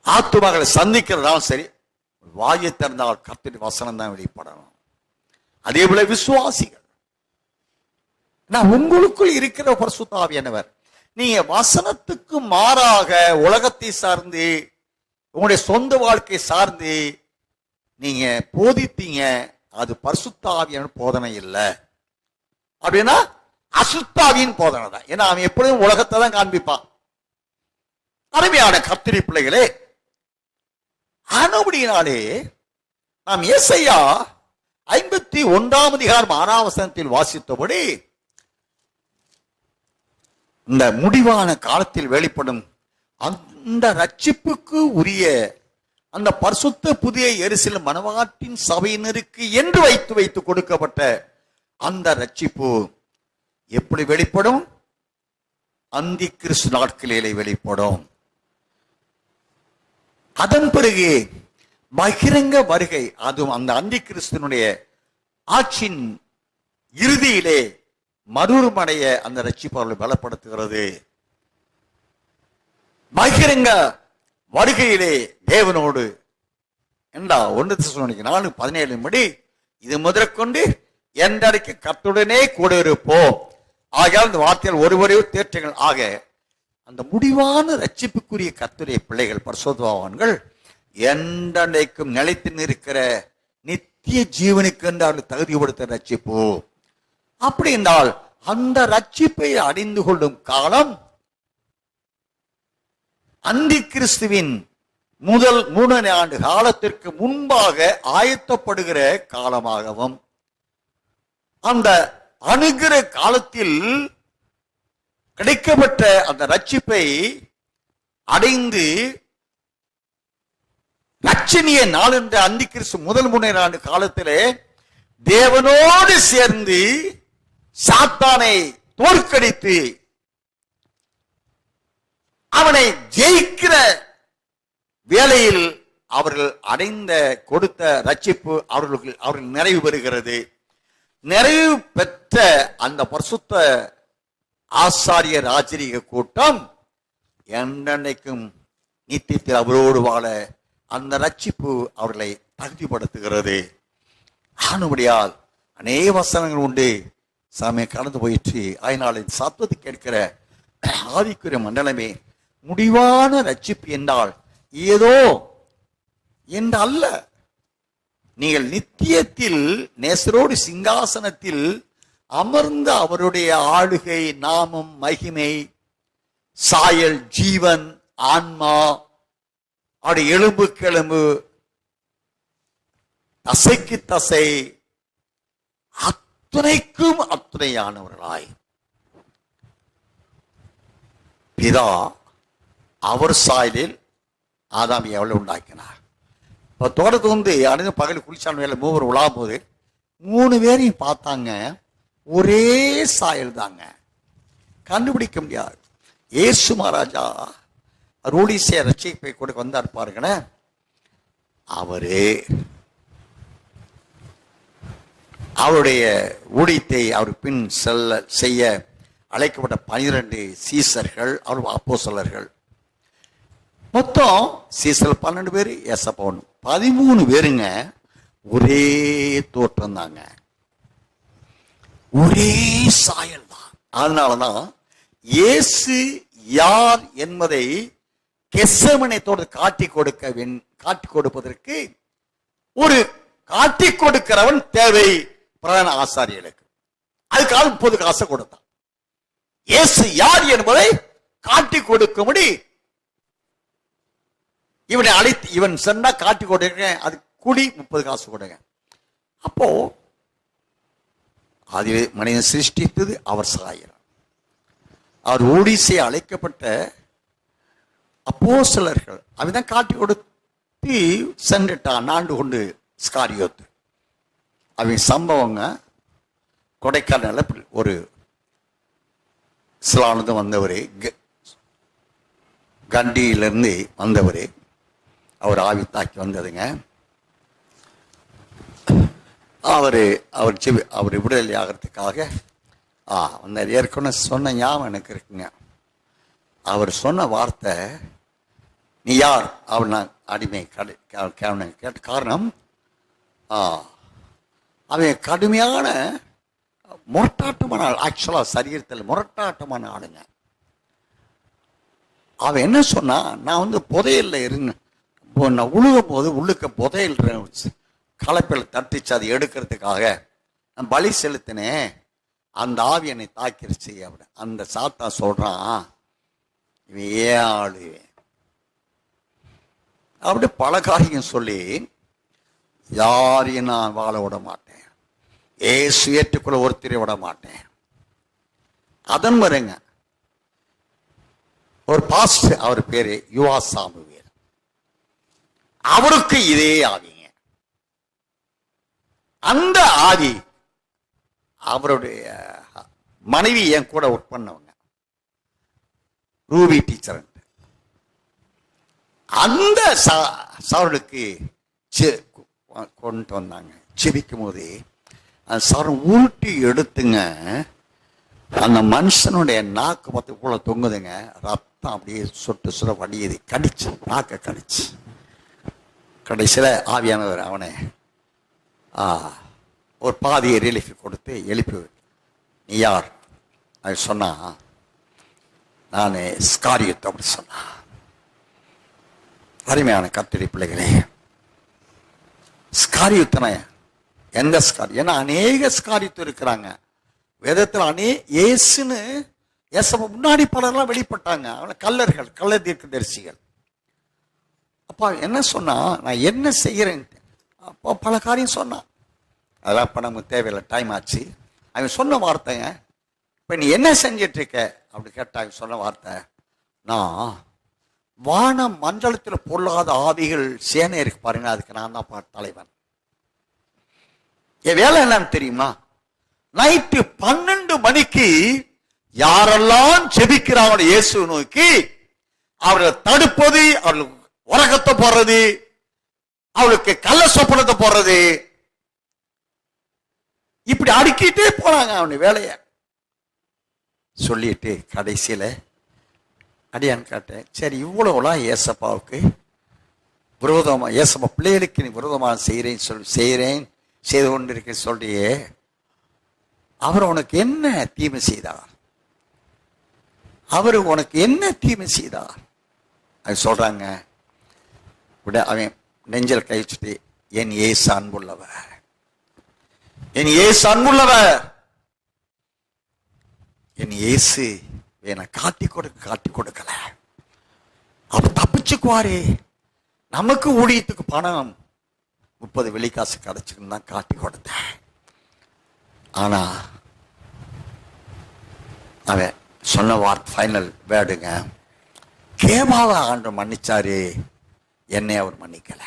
ஆத்துமகளை சந்திக்கிறதாலும் சரி, வாயை திறந்தால் கர்த்தருடைய வசனம் தான் வெளிப்படணும். அதே போல விசுவாசிகள், நான் உங்களுக்குள் இருக்கிற பரிசுத்த ஆவியானவர், நீங்க வசனத்துக்கு மாறாக உலகத்தை சார்ந்து உங்களுடைய சொந்த வாழ்க்கை சார்ந்து நீங்க போதித்தீங்க, அது பரிசுத்த ஆவியான போதனை இல்லை. அப்படின்னா அசுத்தாவியின் போதனை தான். ஏன்னா அவன் எப்பொழுதும் உலகத்தை தான் காண்பிப்பான். அருமையான கர்த்தருடைய பிள்ளைகளே, ஆனபடியினாலே நாம் ஏசாயா 51:6 வாசித்தபடி இந்த முடிவான காலத்தில் வெளிப்படும் அந்த ரட்சிப்புக்கு உரிய அந்த பரிசுத்த புதிய எருசலேம் மனவாட்டின் சபையினருக்கு என்று வைத்து கொடுக்கப்பட்ட அந்த ரட்சிப்பு எப்படி வெளிப்படும்? அந்தி கிறிஸ்து நாட்களிலே வெளிப்படும். அதன் பிறகு பகிரங்க வருகை, அதுவும் அந்த அந்தி கிறிஸ்துனுடைய ஆட்சியின் இறுதியிலே மறுமடைய அந்த ரட்சிப்பு அவர்களை பலப்படுத்துகிறது. பகிரங்க வருகையிலே தேவனோடு 1 தெசலோனிக்கேயர் 4:17 இது முதற்கொண்டு என்றைக்கு கர்த்தருடனே கூட இருப்போம். ஆகையால் இந்த வார்த்தைகள் ஒருவரே தேற்றங்கள் ஆக அந்த முடிவான ரட்சிப்புக்குரிய கர்த்தருடைய பிள்ளைகள் பரிசுத்தவான்கள் என்றைக்கும் நிலைத்து நிற்கிற நித்திய ஜீவனுக்கு என்று அவர்கள் தகுதிப்படுத்த ரட்சிப்பு. அப்படி என்றால் அந்த ரட்சிப்பை அடைந்து கொள்ளும் காலம் அந்தி கிறிஸ்துவின் முதல் 3 ஆண்டு காலத்திற்கு முன்பாக ஆயத்தப்படுகிற காலமாகவும், அந்த அணுகிற காலத்தில் கிடைக்கப்பட்ட அந்த ரட்சிப்பை அடைந்து ரட்சணிய நாள் என்ற அந்தி கிறிஸ்து முதல் 3 ஆண்டு காலத்திலே தேவனோடு சேர்ந்து சாத்தானை தோற்கடித்து அவனை ஜெயிக்கிற வேளையில் அவர்கள் கொடுத்த ரட்சிப்பு அவர்கள் நிறைவு பெறுகிறது. நிறைவு பெற்ற அந்த பரிசுத்த ஆசாரிய ராஜரீக கூட்டம் என்றைக்கும் நித்தியத்தில் அவரோடு வாழ அந்த ரட்சிப்பு அவர்களை தகுதிப்படுத்துகிறது. ஆனபடியால் அநேக வசனங்கள் உண்டு, சாமியை கடந்து போயிற்று. அதனால சத்தத்தை கேட்கிற ஆவிக்குரிய மண்டலமே, முடிவான ரட்சிப்பு என்றால் ஏதோ என்று அல்ல. நீங்கள் நித்தியத்தில் நேசரோடு சிங்காசனத்தில் அமர்ந்த அவருடைய ஆளுகை, நாமம், மகிமை, சாயல், ஜீவன், ஆன்மா, அவருடைய எலும்பு தசைக்கு தசை அத்துணைக்கும் அத்துணையானவர்களாய் பிதா அவர் சாயலில் ஆதாம் எவ்வளவு உண்டாக்கினார். இப்போ தோட்டத்து அடைந்து பகல் குளிச்சான வேலை மூவர் உலாவும் போது 3 பேரையும் பார்த்தாங்க, ஒரே சாயல் தாங்க, கண்டுபிடிக்க முடியாது. இயேசு மகாராஜா ரூடிசே ரட்சிப்பை கொடுக்க வந்தார் பாருங்களேன். அவருடைய ஊழியத்தை அவர் பின் செய்ய அழைக்கப்பட்ட 12 சீசர்கள், அவர் அப்போஸ்தலர்கள். மொத்தம் சீசர்கள் 12 பேர், ஏசப்பா 13 பேருங்க. ஒரே தோற்றம் தாங்க, ஒரே சாயல் தான். அதனாலதான் இயேசு யார் என்பதை கெத்செமனே தோட்டத்தில் காட்டி கொடுப்பதற்கு ஒரு காட்டி கொடுக்கிறவன் தேவை பிரதான ஆசாரியர்களுக்கு. அதுக்காக 30 காசை கொடுத்தான். இயேசு யார் என்பதை காட்டி கொடுக்கும்படி இவனை அழைத்து, இவன் சொன்னா காட்டி கொடுக்க, அது கூடி 30 காசு கொடுங்க. அப்போ அது மனிதன் சிருஷ்டித்தது அவர் சாயல். அவர் ஊழிசை அழைக்கப்பட்ட அப்போஸ்தலர்கள் அவன் காட்டி கொடுத்து சென்றுட்டான் ஆண்டு கொண்டு ஸ்காரியோத்து. அவன் சம்பவங்க கொடைக்கானல ஒரு சிலானது வந்தவர், கண்டியிலிருந்து வந்தவர், அவர் ஆவி தாக்கி வந்ததுங்க. அவர் விடுதலை ஆகிறதுக்காக வந்தார். ஏற்கனவே சொன்ன ஞாபகம் எனக்கு இருக்குங்க. அவர் சொன்ன வார்த்தை, நீ யார்? அவள் நான் அடிமை கேட்ட காரணம், அவன் கடுமையான முரட்டாட்டமான ஆள். ஆக்சுவலா சரீரத்தில் முரட்டாட்டமான ஆளுங்க. அவன் என்ன சொன்னா, நான் புதையல்ல இருந்தேன், நான் உழுகும் போது உள்ளுக்க புதையல் கலப்பில் தட்டிச்சு அதை எடுக்கிறதுக்காக நான் பலி செலுத்தினேன், அந்த ஆவி என்னை தாக்கிருச்சு. அந்த சாத்தா சொல்றான், இவன் ஏன் ஆளு அப்படி பல காரியம் சொல்லி யாரையும் நான் வாழ விட மாட்டேன், ஏசு ஏற்றுக்குள்ள ஒருத்தரை விட மாட்டேன். அதன் வருங்க ஒரு பாஸ்டர், அவர் பேரு யுவா சாமுவேல், அவருக்கு இதே ஆவிங்க. அந்த ஆவி அவருடைய மனைவி என் கூட ஒர்க் பண்ணவங்க, ரூபி டீச்சர். அந்த சாருக்கு கொண்டு வந்தாங்க. செபிக்கும் போது அந்த சாரம் உருட்டி எடுத்துங்க, அந்த மனுஷனுடைய நாக்கு பார்த்து போல தொங்குதுங்க, ரத்தம் அப்படியே சொட்டு சுட வடியுது, கடிச்சு நாக்க கடிச்சு. கடைசியில் ஆவியானவர் அவனை ஒரு பாதியை ரிலீஃப் கொடுத்து எழுப்பி, நீ யார்? அது சொன்னா, நான் ஸ்காரியோத்து அப்படி சொன்னா. அருமையான கர்த்தருடைய பிள்ளைகளே, ஸ்காரியோத்துனா எந்த ஸ்காரி? ஏன்னா அநேக ஸ்காரியோத்து இருக்கிறாங்க வேதத்தில். இயேசுன்னு ஏசப்பா முன்னாடி பலர்லாம் வெளிப்பட்டாங்க, அவனை கள்ளர்கள், கள்ள தீர்க்கதரிசிகள். அப்பா என்ன சொன்னா, நான் என்ன செய்கிறேன், அப்போ பல காரியம் சொன்னான். அதெல்லாம் இப்போ நமக்கு தேவையில்லை, டைம் ஆச்சு. அவன் சொன்ன வார்த்தைங்க, இப்போ நீ என்ன செஞ்சிட்டு இருக்க அப்படி கேட்டாங்க. சொன்ன வார்த்தை, நான் வான மண்டலத்தில் பொல்லாத ஆவிகள் சேனை இருக்கு பாருங்க, அதுக்கு நான் தான் தலைவன். என் வேலை என்னன்னு தெரியுமா? நைட்டு 12 மணிக்கு யாரெல்லாம் செபிக்கிறாங்க இயேசு நோக்கி, அவர்களை தடுப்பது, அவர்களுக்கு உறக்கத்தை போடுறது, அவளுக்கு கள்ள சொப்பனத்தை போடுறது, இப்படி அடுக்கிட்டே போறாங்க அவனு வேலைய. சொல்லிட்டு கடைசியில அடியான்னு கேட்டேன், சரி இவ்வளவுலாம் ஏசப்பாவுக்கு விரோதமா, ஏசப்பா பிள்ளைகளுக்கு நீ விரோதமாக செய்து கொண்டிருக்க சொல்றியே, அவர் உனக்கு என்ன தீமை செய்தார்? அவர் உனக்கு என்ன தீமை செய்தார்? அது சொல்றாங்க. விட அவன் நெஞ்சல் கை வச்சுட்டு, என் இயேசு அன்புள்ளவர், என் இயேசு அன்புள்ளவர், என் இயேசு என்னை காட்டி கொடுக்கல, அவர் தப்பிச்சுக்குவாரே. நமக்கு ஊழியத்துக்கு பணம் 30 வெள்ளிக்காசு கிடைச்சுன்னு தான் காட்டி கொடுத்தேன். ஆனா அவன் சொன்ன வார்த்தை ஃபைனல் வேர்டுங்க, கேபாவை ஆண்டவர் மன்னிச்சாரு, என்னை அவர் மன்னிக்கல.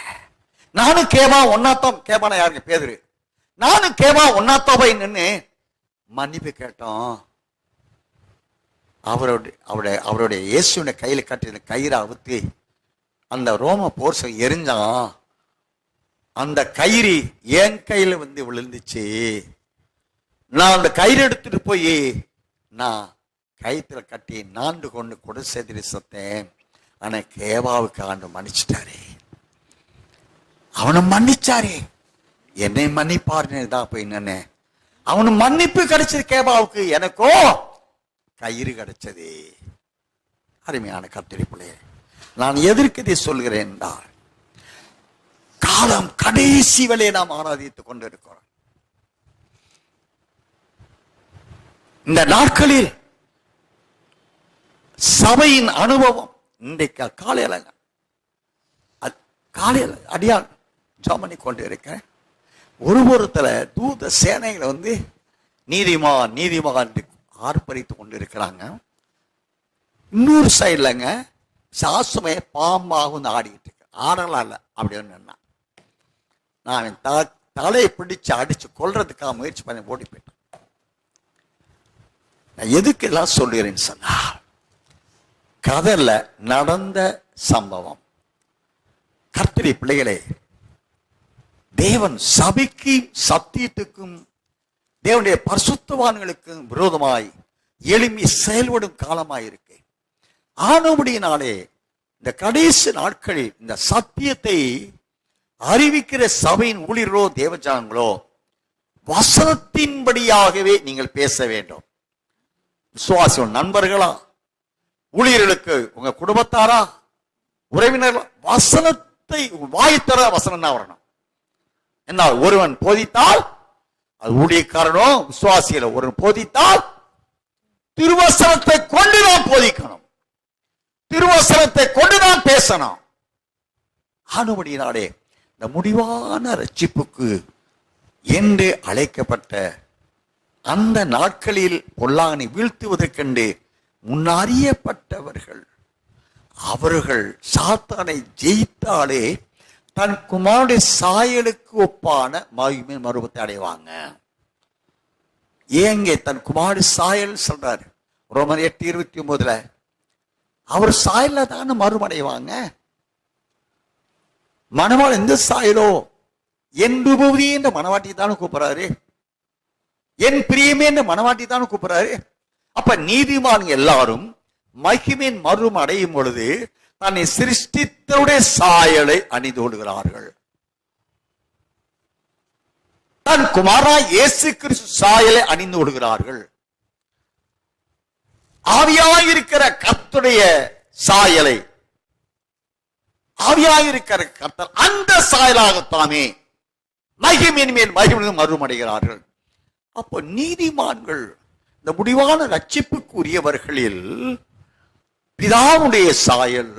நானும் கேபா ஒன்னாத்தான், கேபான யாருங்க? பேதுரு. நானும் கேபா ஒன்னாத்தாவை நின்று மன்னிப்பு கேட்டோம். அவருடைய இயேசுடைய கையில கட்டின கயிறை அவுத்து அந்த ரோம போர்சை எரிஞ்சான். அந்த கயிறு என் கையில வந்து விழுந்துச்சு. நான் அந்த கயிறு எடுத்துட்டு போய் நான் கயிற்றுல கட்டி நாண்டு கொண்டு கூட செதிரி சத்தேன். ஆனா கேபாவுக்கு ஆண்டு மன்னிச்சிட்டாரு. அவனை மன்னிச்சாரு, என்னை மன்னிப்பாருன்னு தான் போய் நின்னேன். அவனு மன்னிப்பு கிடைச்சது கேபாவுக்கு, எனக்கோ கயிறு கிடைச்சது. அருமையான கர்த்தருடைய பிள்ளையே, நான் எதற்கு இதை சொல்கிறேன் என்றால், காலம் கடைசி வரை நாம் ஆராதித்துக் கொண்டிருக்கிறோம். இந்த நாட்களில் சபையின் அனுபவம் இன்றைக்கு காலையில் அடியால் ஜாமணி கொண்டு இருக்கேன். ஒருத்தர தூத சேனைகளை வந்து நீதிமான் நீதிமான் ஆர்ப்பரித்து கொண்டு இருக்கிறாங்க. இன்னொரு சைட்லங்க சாசுமைய பாம்பாக வந்து ஆடிக்கிட்டு இருக்கு. ஆடலாம் இல்லை அப்படின்னு நான் தலையை பிடிச்சு அடிச்சு கொல்றதுக்காக முயற்சி பண்ணி ஓடி போயிட்டேன். நான் எதுக்கு எல்லாம் சொல்லுகிறேன்னு சொன்னா, கதையில நடந்த சம்பவம். கர்த்தருடைய பிள்ளைகளே, தேவன் சபைக்கு சத்தியத்துக்கும் தேவனுடைய பரிசுத்தவான்களுக்கும் விரோதமாய் எழும்பி செயல்படும் காலமாயிருக்கு. ஆனபடியினாலே இந்த கடைசி நாட்களில் இந்த சத்தியத்தை அறிவிக்கிற சபையின் ஊழியர்களோ தேவஜானங்களோ வசனத்தின்படியாகவே நீங்கள் பேச வேண்டும். விசுவாசிகள் நண்பர்களா, ஊழியர்களுக்கு உங்க குடும்பத்தாரா, உறவினர்களா, வசனத்தை வாய்த்தர வசனம் தான் வரணும். என்ன, ஒருவன் போதித்தால் அது ஊழியக்காரனோ விசுவாசிகளோ ஒருவன் போதித்தால் திருவசனத்தை கொண்டு நாம் போதிக்கணும், திருவசனத்தை கொண்டு நாம் பேசணும். ஆனபடியினாலே இந்த முடிவான ரட்சிப்புக்கு என்று அழைக்கப்பட்ட அந்த நாட்களில் பொல்லாங்கனை வீழ்த்துவதற்கென்று முன்னறியப்பட்டவர்கள், அவர்கள் சாத்தானை ஜெயித்தாலே தன் குமாரனுடைய சாயலுக்கு ஒப்பான மகிமை மறுபத்தை அடைவாங்க. ஏங்க தன் குமாரனுடைய சாயல் சொல்றாரு ரோமர் 8:29. அவர் சாயல தானே மறுமடைவாங்க. மணவாள் எந்த சாயலோ என் விபூதி என்ற மணவாட்டி தானே கூப்பிடுறாரு, என் பிரியமே என்ற மணவாட்டி தானே கூப்பிடுறாரு. அப்ப நீதிமான் எல்லாரும் மகிமையின் மறும் அடையும் பொழுது தன்னை சிருஷ்டித்தருடைய சாயலை அணிந்து கொள்கிறார்கள். தன் குமாரா இயேசு கிறிஸ்து சாயலை அணிந்து கொள்கிறார்கள். ஆவியாயிருக்கிற கர்த்தருடைய சாயலை, ஆவியாயிருக்கிற கர்த்தர் அந்த சாயலாகத்தாமே மகிமையின் மேல் மகிமை மறுமடைகிறார்கள். அப்போ நீதிமான்கள் இந்த முடிவான ரட்சிப்புக்குரியவர்களில் பிதாவுடைய சாயல்,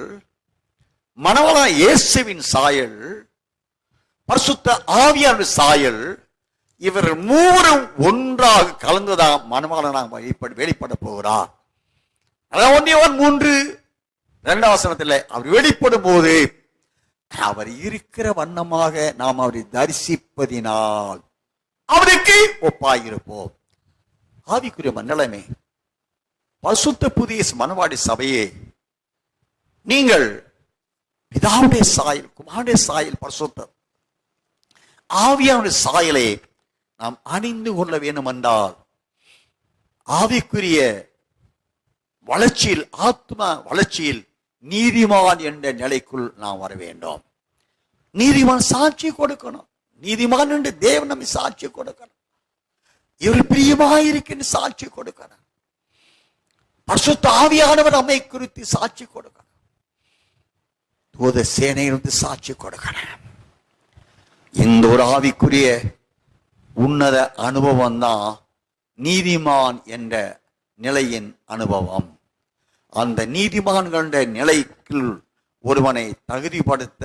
மணவாள இயேசுவின் சாயல், பரிசுத்த ஆவியான சாயல், இவர் மூவரும் ஒன்றாக கலந்துதான் மணவாளனாக வெளிப்பட போகிறார். அதான் 1:3 அவர் வெளிப்படும் போது அவர் இருக்கிற வண்ணமாக நாம் அவரை தரிசிப்பதினால் அவருக்கு ஒப்பாயிருப்போம். ஆவிக்குரிய மண்டலமே, பரிசுத்த புதிய மணவாடி சபையே, நீங்கள் பிதாவுடைய சாயல், குமாரனுடைய சாயல், பரிசுத்த ஆவியானுடைய சாயலை நாம் அணிந்து கொள்ள வேண்டும் என்றால் ஆவிக்குரிய வளர்ச்சியில், ஆத்ம வளர்ச்சியில் நீதிமான் என்ற நிலைக்குள் நாம் வர வேண்டும். நீதிமான் சாட்சி கொடுக்கணும். நீதிமான் என்று தேவன் நம்மை சாட்சி கொடுக்கணும். இவர் பிரியமாயிருக்கின்ற சாட்சி கொடுக்கணும். பரிசுத்த ஆவியானவர் நம்மை குறித்து சாட்சி கொடுக்கணும். தூத சேனையிலிருந்து சாட்சி கொடுக்கணும். இந்த ஒரு ஆவிக்குரிய உன்னத அனுபவம் தான் நீதிமான் என்ற நிலையின் அனுபவம். அந்த நீதிமான்களுடைய நிலைக்கு ஒருவனை தகுதிப்படுத்த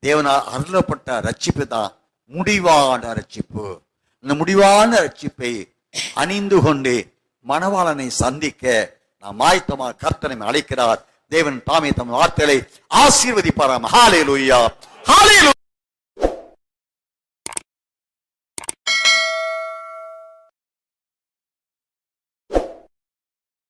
தேவனால் அருளப்பட்ட ரட்சிப்பு தான் முடிவான ரட்சிப்பு. இந்த முடிவான ரட்சிப்பை அணிந்து கொண்டு மணவாளனை சந்திக்க நாம் ஆயத்தமாக கர்த்தனை அழைக்கிறார். தேவன் தாமே தம் வார்த்தைகளை ஆசீர்வதிப்பாராம். ஹalleluya, ஹalleluya.